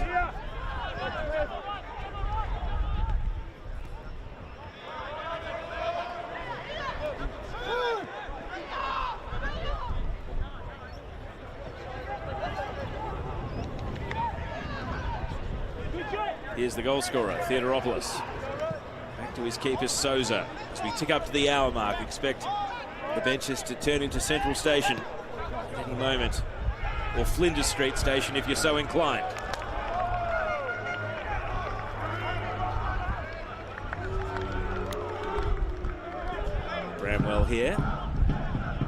Here's the goal scorer, Theodoropoulos. Back to his keeper, Souza. As we tick up to the hour mark, expect the benches to turn into Central Station at any moment. Or Flinders Street Station if you're so inclined. Bramwell here.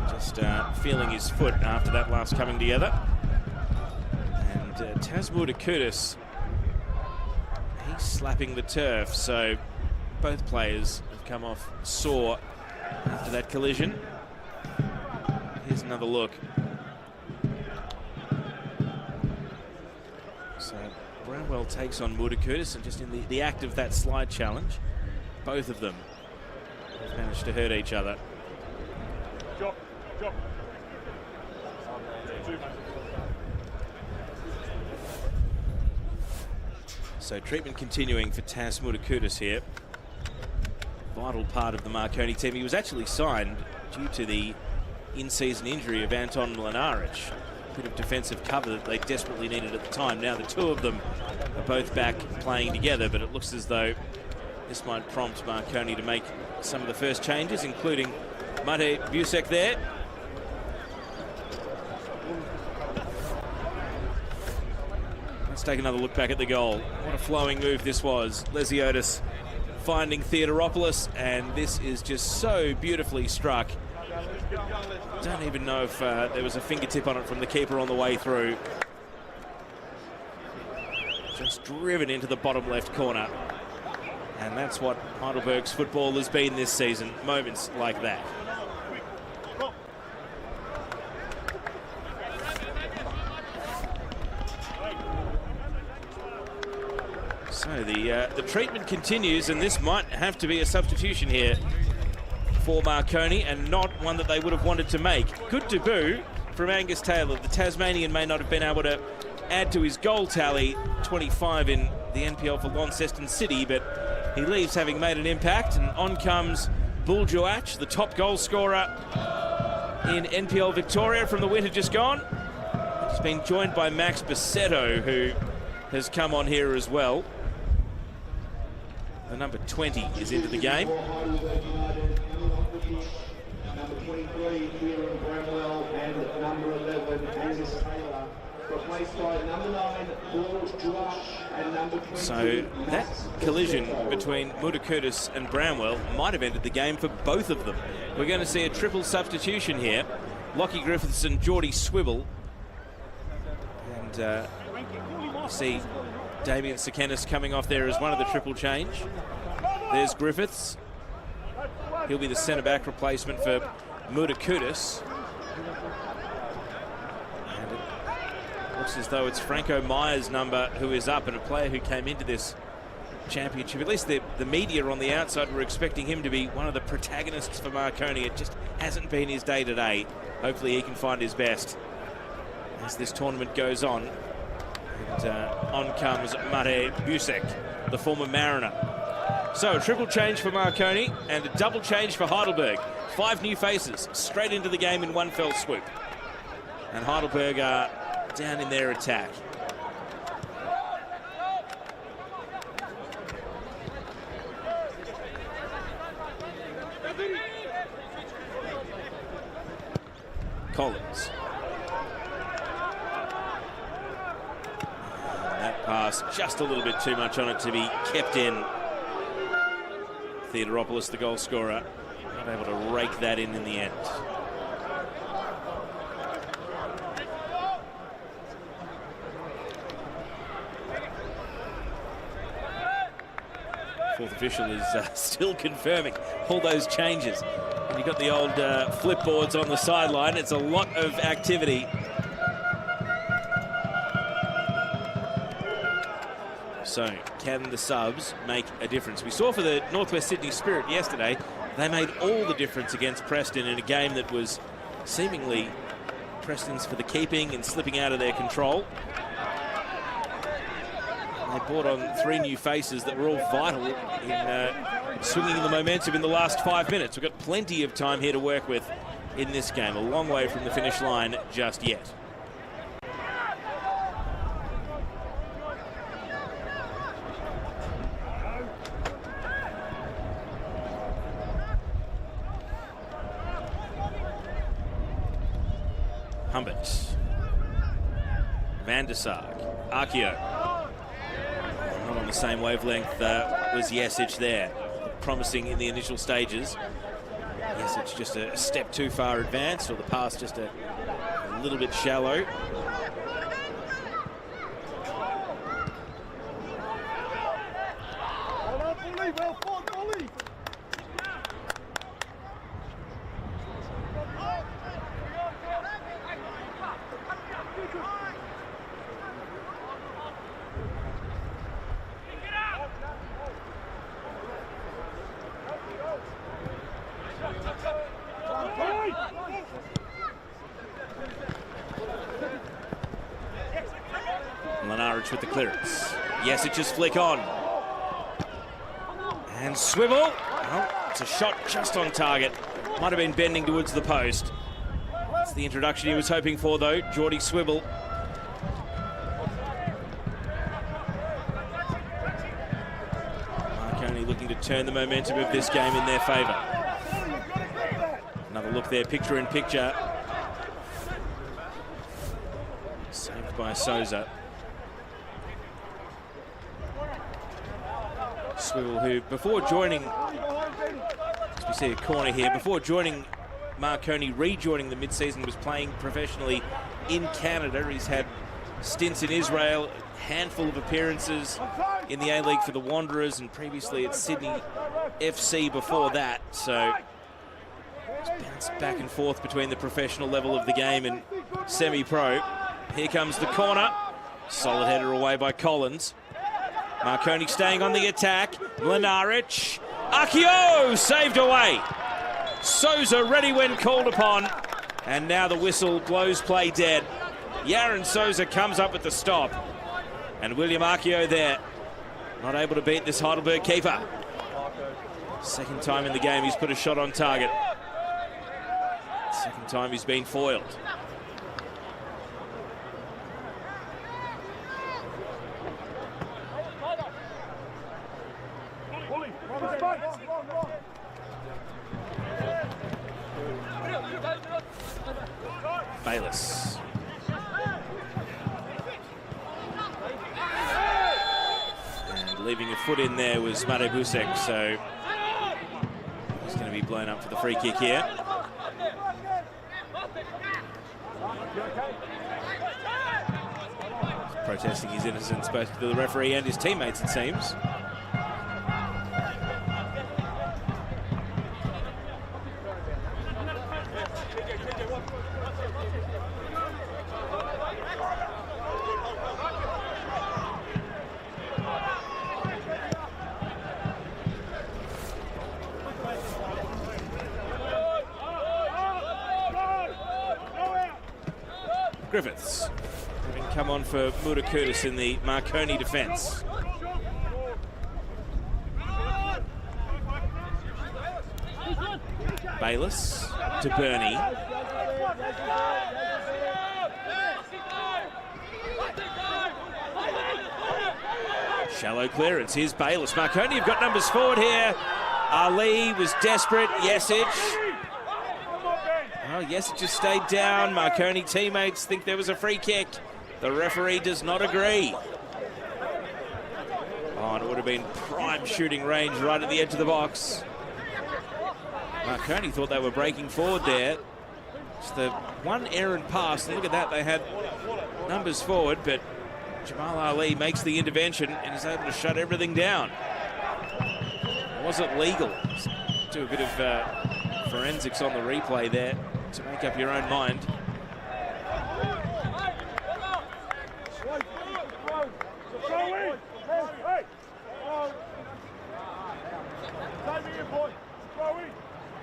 Just feeling his foot after that last coming together. And Tasmur Dakudis, he's slapping the turf, so both players have come off sore after that collision. Here's another look. So Bramwell takes on Mudakudis, and just in the act of that slide challenge, both of them have managed to hurt each other. So treatment continuing for Tas Mudakudis here. Vital part of the Marconi team. He was actually signed due to the in-season injury of Anton Mlinaric. A bit of defensive cover that they desperately needed at the time. Now the two of them are both back playing together, but it looks as though this might prompt Marconi to make some of the first changes, including Mate Busek there. Let's take another look back at the goal. What a flowing move this was. Lesiotis finding Theodoropoulos, and this is just so beautifully struck. Don't even know if there was a fingertip on it from the keeper on the way through. Just driven into the bottom left corner. And that's what Heidelberg's football has been this season. Moments like that. So the treatment continues, and this might have to be a substitution here for Marconi, and not one that they would have wanted to make. Good debut from Angus Taylor. The Tasmanian may not have been able to add to his goal tally, 25 in the NPL for Launceston City, but he leaves having made an impact, and on comes Buljoach, the top goal scorer in NPL Victoria from the winter just gone. He's been joined by Max Bassetto, who has come on here as well. The number 20 is into the game. Number 23, Kieran Bramwell, and number 11, Angus Taylor, replaced by number 9, Buljoach, and number 22. So that collision between Mudakudis and Bramwell might have ended the game for both of them. We're going to see a triple substitution here. Lockie Griffiths and Geordie Swibble. And you see Damien Sekenis coming off there as one of the triple change. There's Griffiths. He'll be the centre-back replacement for Mudakudis. And it looks as though it's Franco Myers' number who is up, and a player who came into this championship. At least the media on the outside were expecting him to be one of the protagonists for Marconi. It just hasn't been his day today. Hopefully he can find his best as this tournament goes on. And on comes Mare Busek, the former Mariner. So a triple change for Marconi and a double change for Heidelberg. 5 new faces straight into the game in one fell swoop. And Heidelberg are down in their attack. Collins. And that pass just a little bit too much on it to be kept in. Theodoropoulos, the goal scorer, not able to rake that in the end. Fourth official is still confirming all those changes. And you've got the old flipboards on the sideline. It's a lot of activity. So, can the subs make a difference? We saw for the Northwest Sydney Spirit yesterday, they made all the difference against Preston in a game that was seemingly Preston's for the keeping and slipping out of their control. They brought on 3 new faces that were all vital in swinging the momentum in the last 5 minutes. We've got plenty of time here to work with in this game. A long way from the finish line just yet. Humbert. Van der Sarg. Archeo. Not on the same wavelength was Jesic there. Promising in the initial stages. Jesic just a step too far advanced, or the pass just a little bit shallow. Lenaric with the clearance. Jesic's flick on. And swivel. Oh, it's a shot just on target. Might have been bending towards the post. That's the introduction he was hoping for, though. Geordie Swivel. Marconi looking to turn the momentum of this game in their favour. Another look there, picture in picture. Saved by Souza. Swivel, who before joining, as we see a corner here, before joining Marconi, rejoining the mid-season, was playing professionally in Canada. He's had stints in Israel, a handful of appearances in the A-League for the Wanderers, and previously at Sydney FC before that. So he's bounced back and forth between the professional level of the game and semi-pro. Here comes the corner. Solid header away by Collins. Marconi staying on the attack. Lenaric. Archeo saved away. Souza ready when called upon. And now the whistle blows play dead. Yaron Souza comes up with the stop. And William Archeo there. Not able to beat this Heidelberg keeper. Second time in the game he's put a shot on target. Second time he's been foiled. Bayless. And leaving a foot in there was Mare Busek, so he's going to be blown up for the free kick here. He's protesting his innocence both to the referee and his teammates, it seems. Griffiths having come on for Mutakutis in the Marconi defence. Bayliss to Burney. Shallow clearance. Here's Bayliss. Marconi have got numbers forward here. Ali was desperate. Yesic. Oh, Yesic just stayed down. Marconi teammates think there was a free kick. The referee does not agree. Oh, and it would have been prime shooting range right at the edge of the box. Marconi thought they were breaking forward there. It's the one errant pass, and look at that, they had numbers forward, but Jamal Ali makes the intervention and is able to shut everything down. Was it legal? Do a bit of forensics on the replay there to make up your own mind.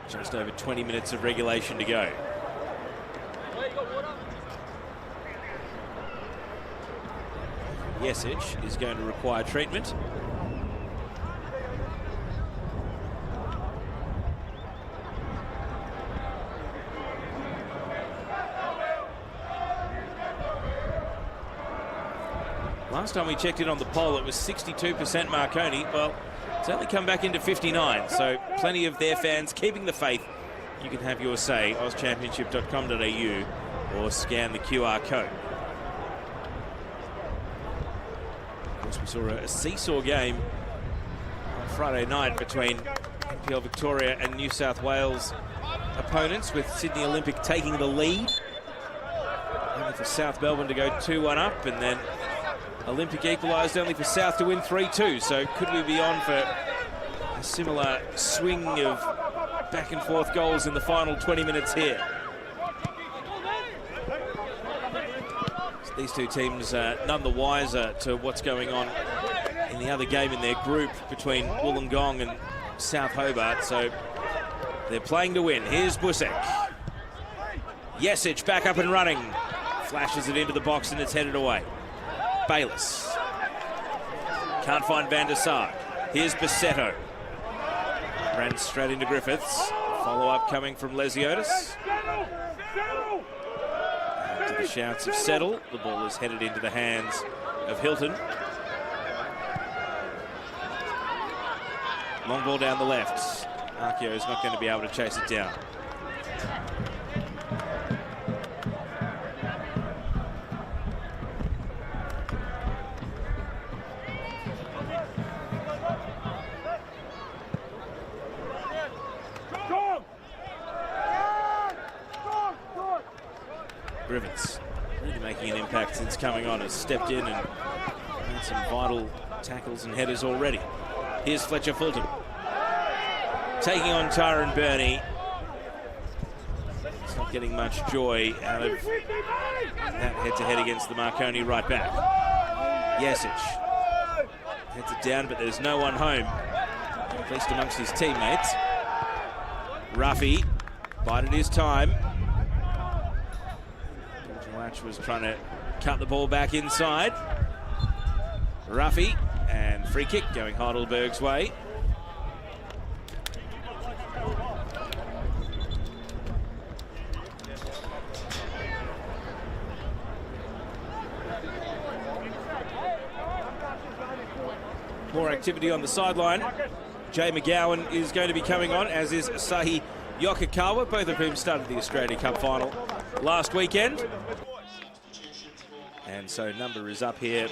Just over 20 minutes of regulation to go. Yesic is going to require treatment. Last time we checked in on the poll, it was 62% Marconi. Well, it's only come back into 59, so plenty of their fans keeping the faith. You can have your say, ozchampionship.com.au, or scan the QR code. Of course, we saw a seesaw game on Friday night between NPL Victoria and New South Wales opponents, with Sydney Olympic taking the lead. Only for South Melbourne to go 2-1 up, and then Olympic equalised, only for South to win 3-2. So could we be on for a similar swing of back and forth goals in the final 20 minutes here? So these two teams none the wiser to what's going on in the other game in their group between Wollongong and South Hobart. So they're playing to win. Here's Busek. Yesic back up and running. Flashes it into the box and it's headed away. Bayliss. Can't find Van der Sar. Here's Bassetto. Ran straight into Griffiths. Follow-up coming from Lesiotis. To the shouts of Settle. The ball is headed into the hands of Hilton. Long ball down the left. Arkio is not going to be able to chase it down. Griffiths really making an impact since coming on, has stepped in and made some vital tackles and headers already. Here's Fletcher Fulton taking on Tyrone Burney. He's not getting much joy out of that head-to-head against the Marconi right back. Yesic heads it down, but there's no one home, at least amongst his teammates. Ruffy bided his time. Was trying to cut the ball back inside. Ruffy, and free kick going Heidelberg's way. More activity on the sideline. Jay McGowan is going to be coming on, as is Sahi Yokokawa, both of whom started the Australia Cup final last weekend. And so number is up here.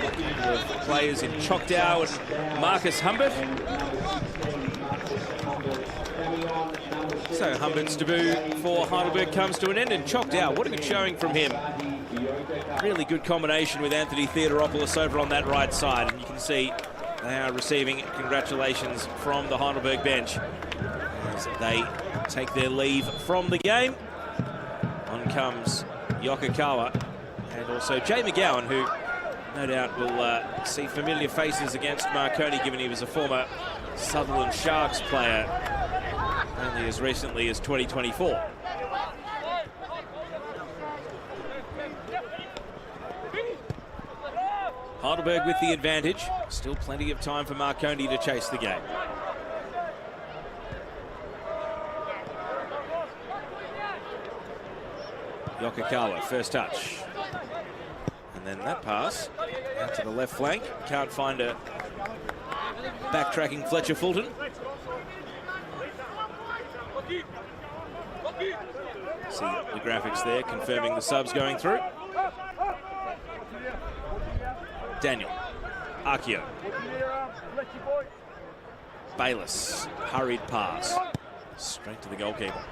The players in Choctaw and Marcus Humbert. So Humbert's debut for Heidelberg comes to an end, and Choctaw, what a good showing from him. Really good combination with Anthony Theodoropoulos over on that right side, and you can see they are receiving congratulations from the Heidelberg bench as they take their leave from the game. On comes Yokokawa and also Jay McGowan, who no doubt will see familiar faces against Marconi, given he was a former Sutherland Sharks player only as recently as 2024. Heidelberg with the advantage. Still plenty of time for Marconi to chase the game. Yokokawa, first touch. And then that pass out to the left flank. Can't find a backtracking Fletcher Fulton. See the graphics there confirming the subs going through. Daniel, Akio. Bayless, hurried pass. Straight to the goalkeeper.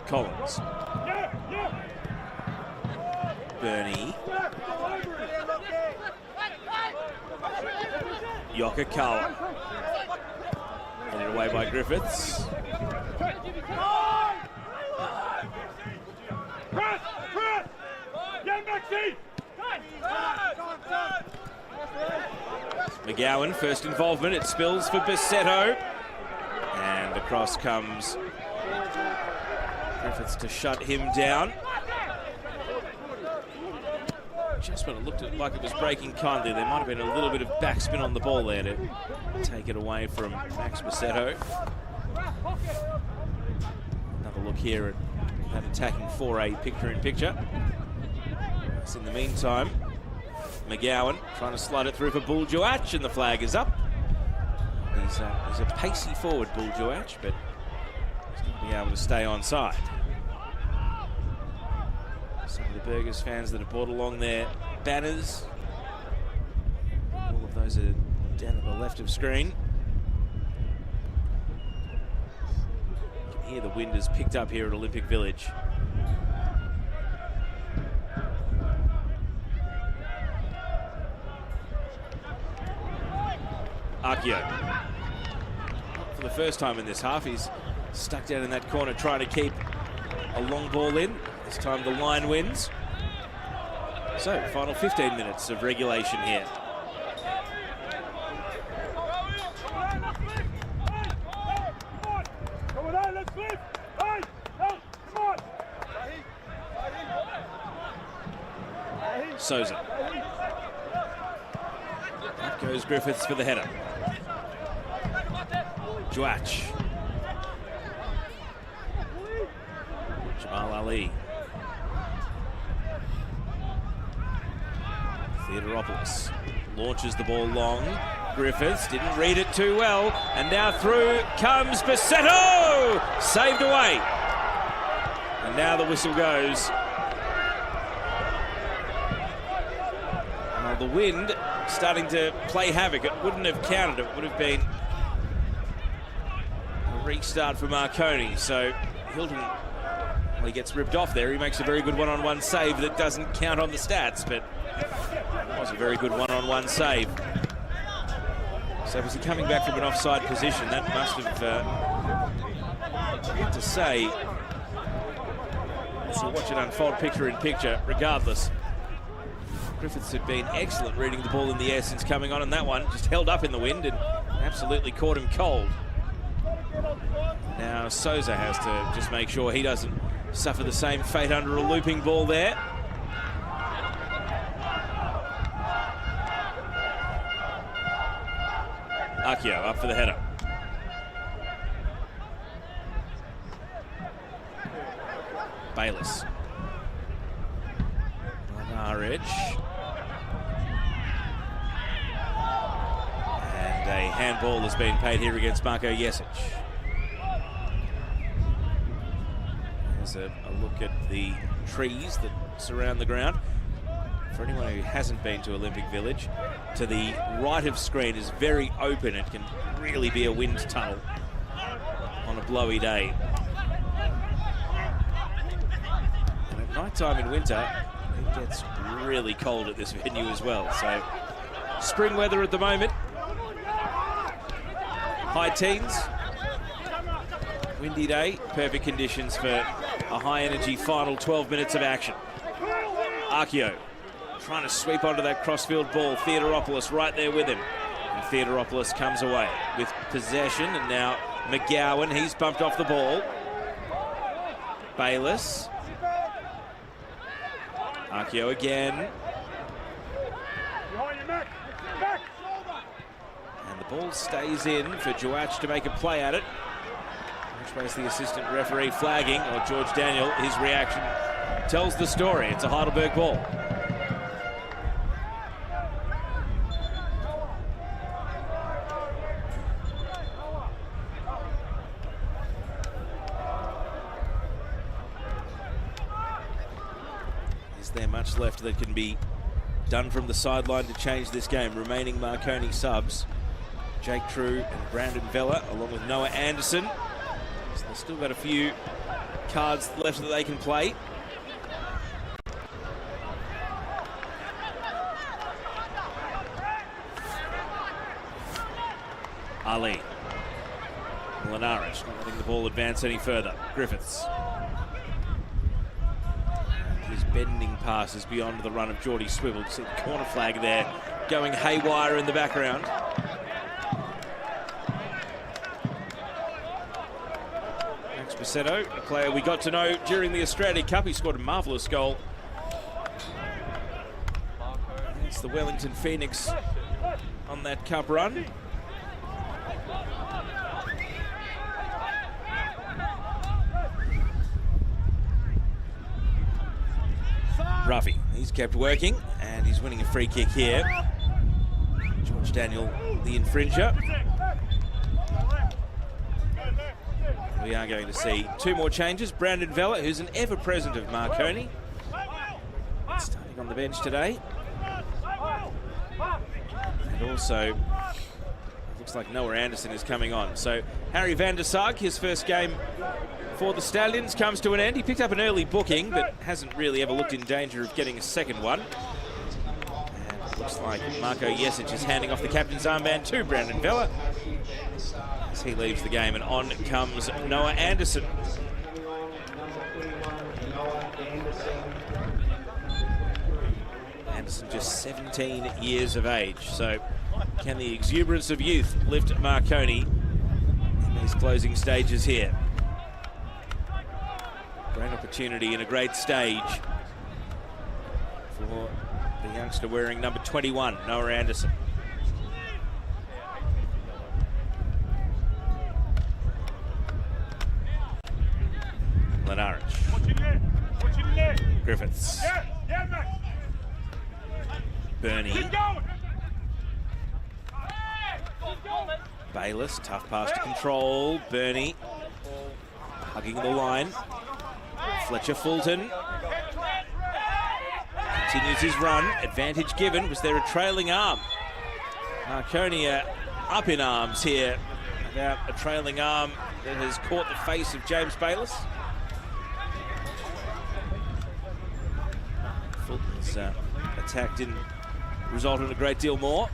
Collins. Bernie. Yokokawa. Headed away by Griffiths. McGowan, first involvement. It spills for Bissetto. And across comes Griffiths to shut him down. Just when it looked like it was breaking kindly, there might have been a little bit of backspin on the ball there to take it away from Max Bissetto. Another look here at that attacking 4A picture-in-picture. In the meantime, McGowan trying to slide it through for Buljuach, and the flag is up. He's a pacey forward, Buljuach, but he's going to be able to stay on side. Some of the Burgers fans that have brought along their banners, all of those are down at the left of screen. You can hear the wind has picked up here at Olympic Village. Akio. For the first time in this half, he's stuck down in that corner trying to keep a long ball in. This time the line wins. So, final 15 minutes of regulation here. Souza. Up goes Griffiths for the header. Juach. Jamal Ali. Theodoropoulos launches the ball long. Griffiths didn't read it too well. And now through comes Bissetto! Saved away. And now the whistle goes. Well, the wind starting to play havoc. It wouldn't have counted. It would have been a restart for Marconi. So Hilton, well, he gets ripped off there. He makes a very good one-on-one save that doesn't count on the stats, but it was a very good one-on-one save. So was he coming back from an offside position? That must have, I have to say, as you watch it unfold picture in picture, regardless, Griffiths had been excellent reading the ball in the air since coming on, and that one just held up in the wind and absolutely caught him cold. Now Souza has to just make sure he doesn't suffer the same fate under a looping ball there. Akio up for the header. Bayless. Arich. And a handball has been paid here against Marko Jesic. There's a look at the trees that surround the ground. For anyone who hasn't been to Olympic Village, to the right of screen is very open. It can really be a wind tunnel on a blowy day. And at night time in winter, it gets really cold at this venue as well. So spring weather at the moment. High teens. Windy day. Perfect conditions for a high energy final 12 minutes of action. Akio trying to sweep onto that crossfield ball. Theodoropoulos right there with him. And Theodoropoulos comes away with possession, and now McGowan, he's bumped off the ball. Bayliss. Akio again. And the ball stays in for Juach to make a play at it. Which was the assistant referee flagging, or George Daniel, his reaction tells the story. It's a Heidelberg ball. Is there much left that can be done from the sideline to change this game? Remaining Marconi subs, Jake True and Brandon Vella, along with Noah Anderson. So they've still got a few cards left that they can play. Ali. Linares not letting the ball advance any further. Griffiths. His bending passes beyond the run of Geordie Swivel. See the corner flag there going haywire in the background. Max Basetto, a player we got to know during the Australia Cup. He scored a marvellous goal against the Wellington Phoenix on that cup run. Ruffy, he's kept working, and he's winning a free kick here. George Daniel, the infringer. We are going to see two more changes. Brandon Vella, who's an ever-present of Marconi, starting on the bench today. And also, it looks like Noah Anderson is coming on. So Harry van der Sarg, his first game for the Stallions, comes to an end. He picked up an early booking, but hasn't really ever looked in danger of getting a second one. And it looks like Marco Jesic is handing off the captain's armband to Brandon Vella as he leaves the game, and on comes Noah Anderson. Anderson just 17 years of age, so can the exuberance of youth lift Marconi in these closing stages here? Great opportunity and a great stage for the youngster wearing number 21, Noah Anderson. Linares. Griffiths. Bernie. Bayliss, tough pass to control. Bernie hugging the line. Fletcher Fulton continues his run. Advantage given. Was there a trailing arm? Marconi up in arms here about a trailing arm that has caught the face of James Bayliss. Fulton's attack didn't result in a great deal more.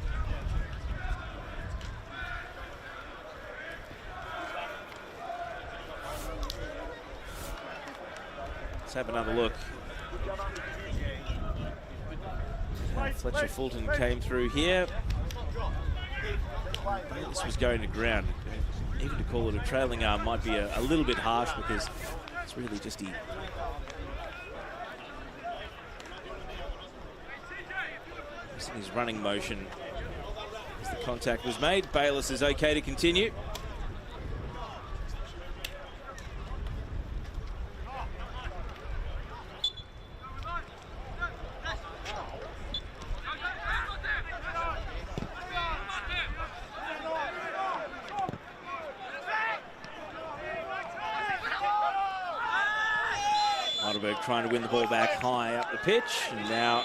Let's have another look. Fletcher Fulton came through here. This was going to ground. Even to call it a trailing arm might be a little bit harsh, because it's really just his running motion as the contact was made. Bayliss is okay to continue. Heidelberg trying to win the ball back high up the pitch, and now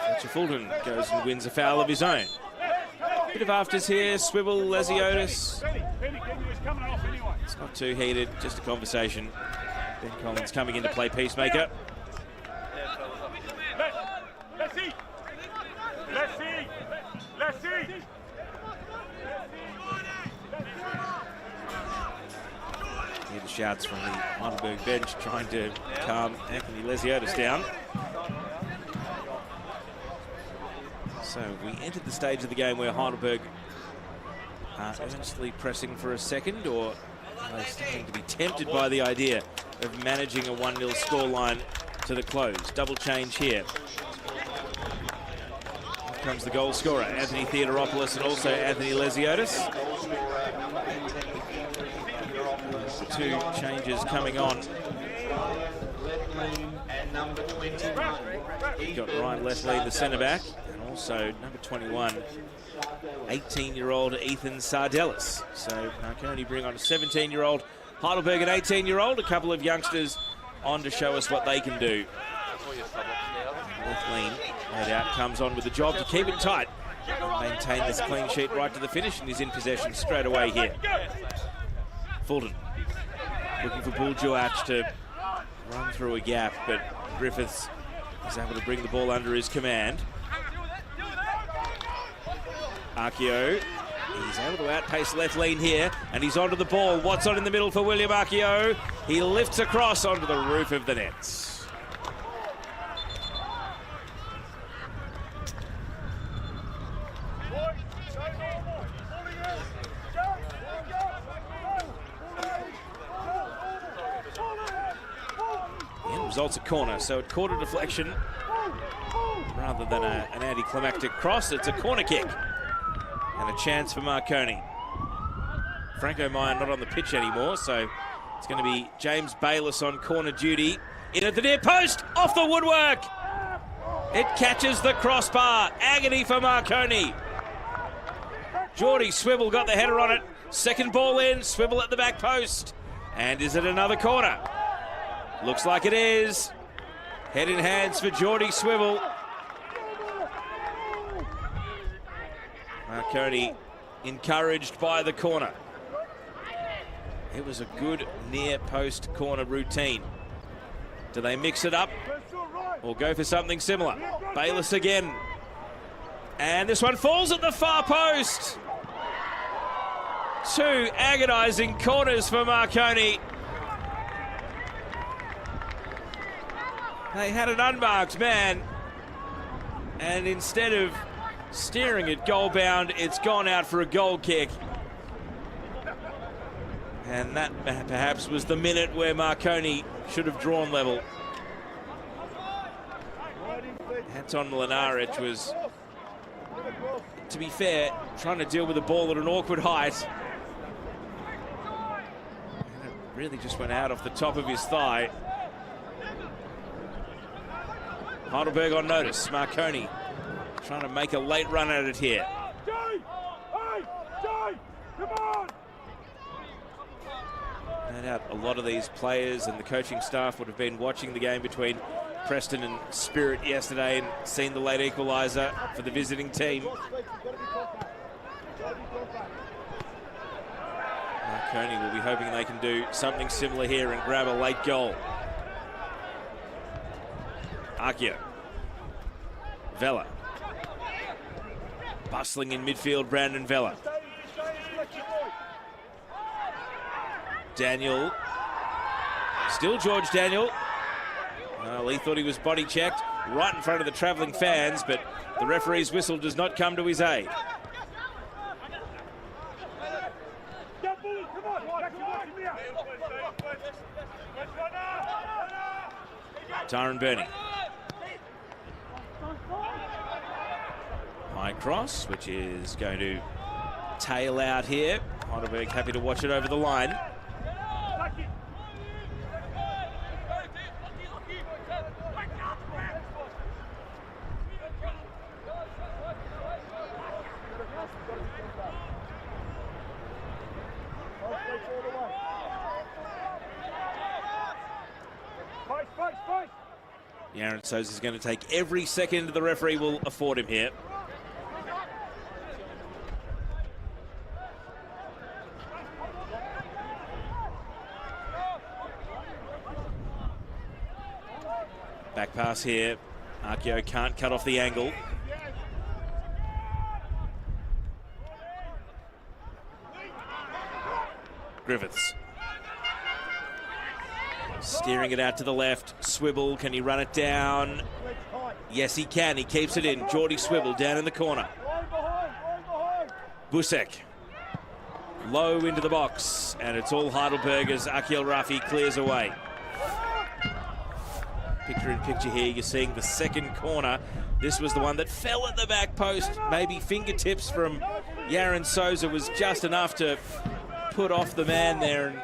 Fletcher Fulton goes and wins a foul of his own. Bit of afters here. Swivel, Lesiotis. It's not too heated, just a conversation. Ben Collins coming in to play peacemaker. Hear the shouts from the Heidelberg bench trying to calm Anthony Lesiotis down. So we entered the stage of the game where Heidelberg are earnestly pressing for a second, or are they starting to be tempted by the idea of managing a 1-0 scoreline to the close? Double change here. Here comes the goal scorer, Anthony Theodoropoulos, and also Anthony Lesiotis. The two changes coming on. We've got Ryan Lethlean, the centre-back, and also number 21, 18-year-old Ethan Sardellis. So Marconi bring on a 17-year-old, Heidelberg an 18-year-old, a couple of youngsters on to show us what they can do. Lethlean, no doubt, comes on with the job to keep it tight and maintain this clean sheet right to the finish, and he's in possession straight away here. Fulton looking for Buljuach to run through a gap, but Griffiths is able to bring the ball under his command. Akio, he's able to outpace Lethlean here, and he's onto the ball. Watson in the middle for William Akio. He lifts across onto the roof of the nets. Results a corner, so a quarter deflection rather than an anticlimactic cross. It's a corner kick and a chance for Marconi. Franco Meyer not on the pitch anymore, so it's going to be James Bayliss on corner duty. In at the near post, off the woodwork. It catches the crossbar. Agony for Marconi. Geordie Swibble got the header on it. Second ball in, Swibble at the back post. And is it another corner? Looks like it is. Head in hands for Geordie Swibble. Marconi encouraged by the corner. It was a good near post corner routine. Do they mix it up or go for something similar? Bayliss again. And this one falls at the far post. Two agonising corners for Marconi. They had an unmarked man, and instead of steering it goal bound, it's gone out for a goal kick. And that perhaps was the minute where Marconi should have drawn level. Anton Mlinaric was, to be fair, trying to deal with the ball at an awkward height. And it really just went out off the top of his thigh. Heidelberg on notice. Marconi trying to make a late run at it here. No doubt a lot of these players and the coaching staff would have been watching the game between Preston and Spirit yesterday and seen the late equaliser for the visiting team. Marconi will be hoping they can do something similar here and grab a late goal. Akio. Vella. Bustling in midfield, Brandon Vella. Daniel. Still George Daniel. Well, he thought he was body checked right in front of the travelling fans, but the referee's whistle does not come to his aid. Tyron Burney. High cross, which is going to tail out here. Heidelberg happy to watch it over the line. Aaron Sosa is going to take every second the referee will afford him here. Back pass here. Akio can't cut off the angle. Griffiths. Steering it out to the left. Swibble, can he run it down? Yes, he can. He keeps it in. Geordie Swivel down in the corner. Busek. Low into the box. And it's all Heidelberg as Akil Rafi clears away. Picture in picture here, you're seeing the second corner. This was the one that fell at the back post. Maybe fingertips from Yaron Souza was just enough to put off the man there, and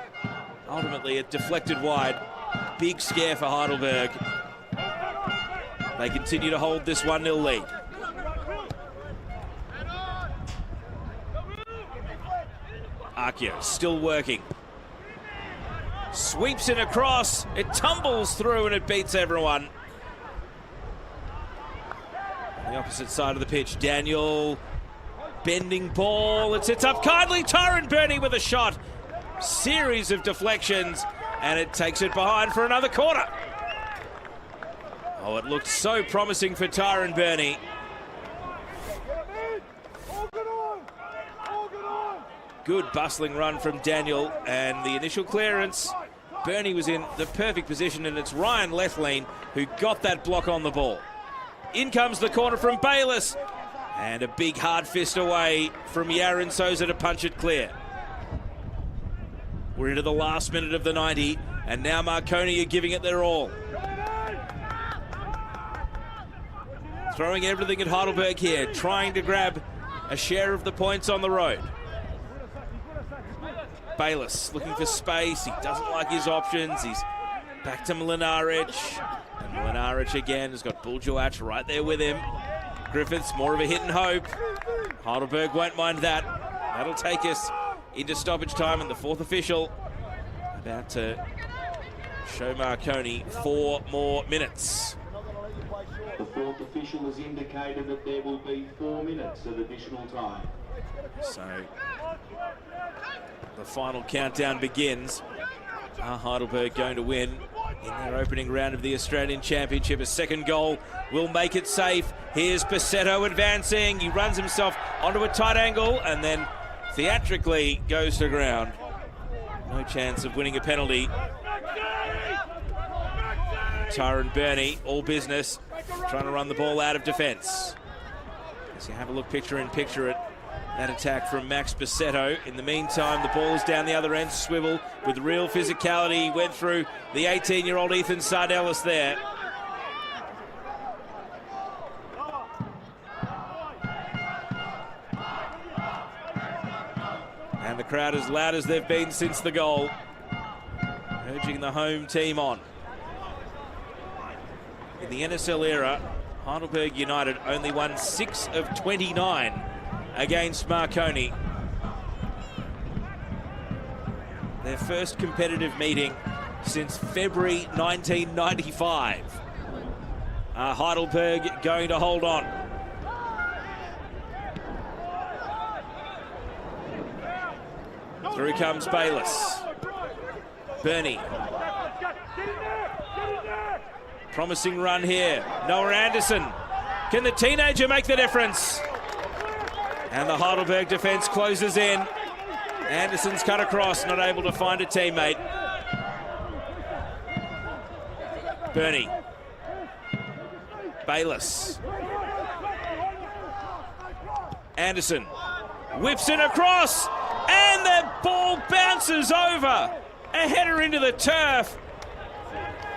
ultimately it deflected wide. Big scare for Heidelberg. They continue to hold this 1-0 lead. Akio still working. Sweeps it across. It tumbles through and it beats everyone. On the opposite side of the pitch, Daniel. Bending ball. It sits up kindly. Tyron Burney with a shot. Series of deflections. And it takes it behind for another corner. Oh, it looked so promising for Tyron Burney. Good bustling run from Daniel, and the initial clearance. Burney was in the perfect position, and it's Ryan Lethlean who got that block on the ball. In comes the corner from Bayliss, and a big hard fist away from Yaron Souza to punch it clear. We're into the last minute of the 90, and now Marconi are giving it their all. Throwing everything at Heidelberg here, trying to grab a share of the points on the road. Bayliss looking for space. He doesn't like his options. He's back to Mlinaric. And Mlinaric again has got Buljovac right there with him. Griffiths, more of a hit and hope. Heidelberg won't mind that. That'll take us into stoppage time, and the fourth official about to show Marconi 4 more minutes. The fourth official has indicated that there will be 4 minutes of additional time. So the final countdown begins. Are Heidelberg going to win in their opening round of the Australian Championship? A second goal will make it safe. Here's Passetto advancing. He runs himself onto a tight angle and then theatrically goes to ground. No chance of winning a penalty. Tyron Burney, all business, trying to run the ball out of defence. As you have a look picture in picture at that attack from Max Passetto. In the meantime, the ball is down the other end. Swivel with real physicality. Went through the 18-year-old Ethan Sardellis there. And the crowd as loud as they've been since the goal, urging the home team on. In the NSL era, Heidelberg United only won 6 of 29 against Marconi. Their first competitive meeting since February 1995. Are Heidelberg going to hold on? Through comes Bayliss. Burney. Promising run here. Noah Anderson. Can the teenager make the difference? And the Heidelberg defence closes in. Anderson's cut across, not able to find a teammate. Burney. Bayliss. Anderson whips it across, and the ball bounces over. A header into the turf.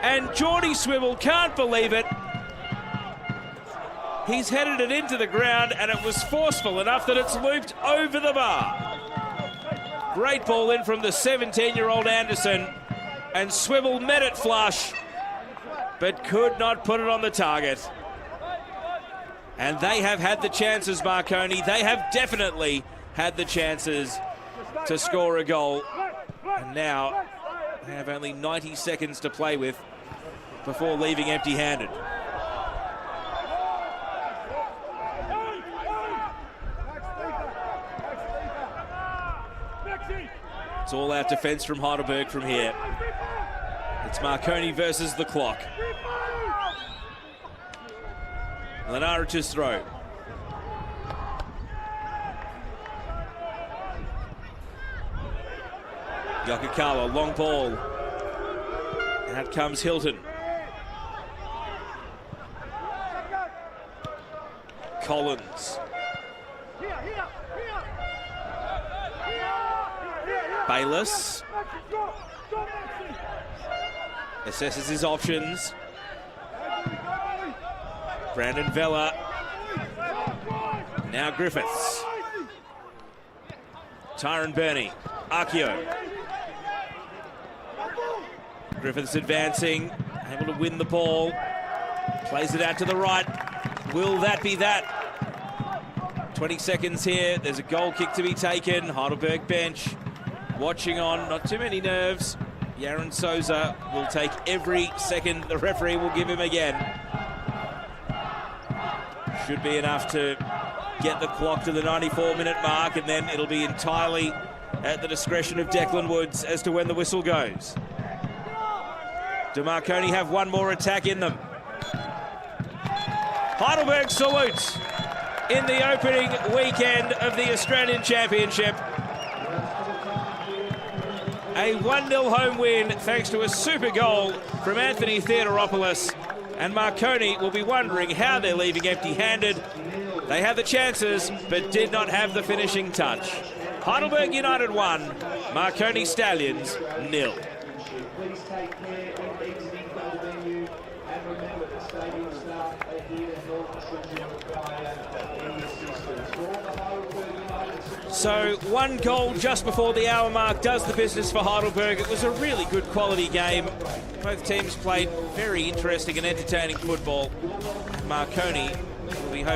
And Geordie Swivel can't believe it. He's headed it into the ground, and it was forceful enough that it's looped over the bar. Great ball in from the 17-year-old Anderson, and Swivel met it flush, but could not put it on the target. And they have had the chances, Marconi. They have definitely had the chances to score a goal. And now they have only 90 seconds to play with before leaving empty-handed. It's all out defence from Heidelberg from here. It's Marconi versus the clock. Lenaric's throw. Yokokawa, long ball. And out comes Hilton. Collins. Bayless assesses his options. Brandon Vella. Now Griffiths. Tyron Burney. Akio. Griffiths advancing, able to win the ball. Plays it out to the right. Will that be that? 20 seconds here. There's a goal kick to be taken. Heidelberg bench watching on. Not too many nerves. Yaron Souza will take every second the referee will give him again. Should be enough to get the clock to the 94-minute mark, and then it'll be entirely at the discretion of Declan Woods as to when the whistle goes. Do Marconi have one more attack in them? Heidelberg salutes in the opening weekend of the Australian Championship. A 1-0 home win thanks to a super goal from Anthony Theodoropoulos. And Marconi will be wondering how they're leaving empty-handed. They had the chances, but did not have the finishing touch. Heidelberg United 1, Marconi Stallions 0. Please take care when exiting the venue, and remember the stadium staff are here to help should you require any assistance. For all the Heidelberg United. So 1 goal just before the hour mark does the business for Heidelberg. It was a really good quality game. Both teams played very interesting and entertaining football. Marconi will be hoping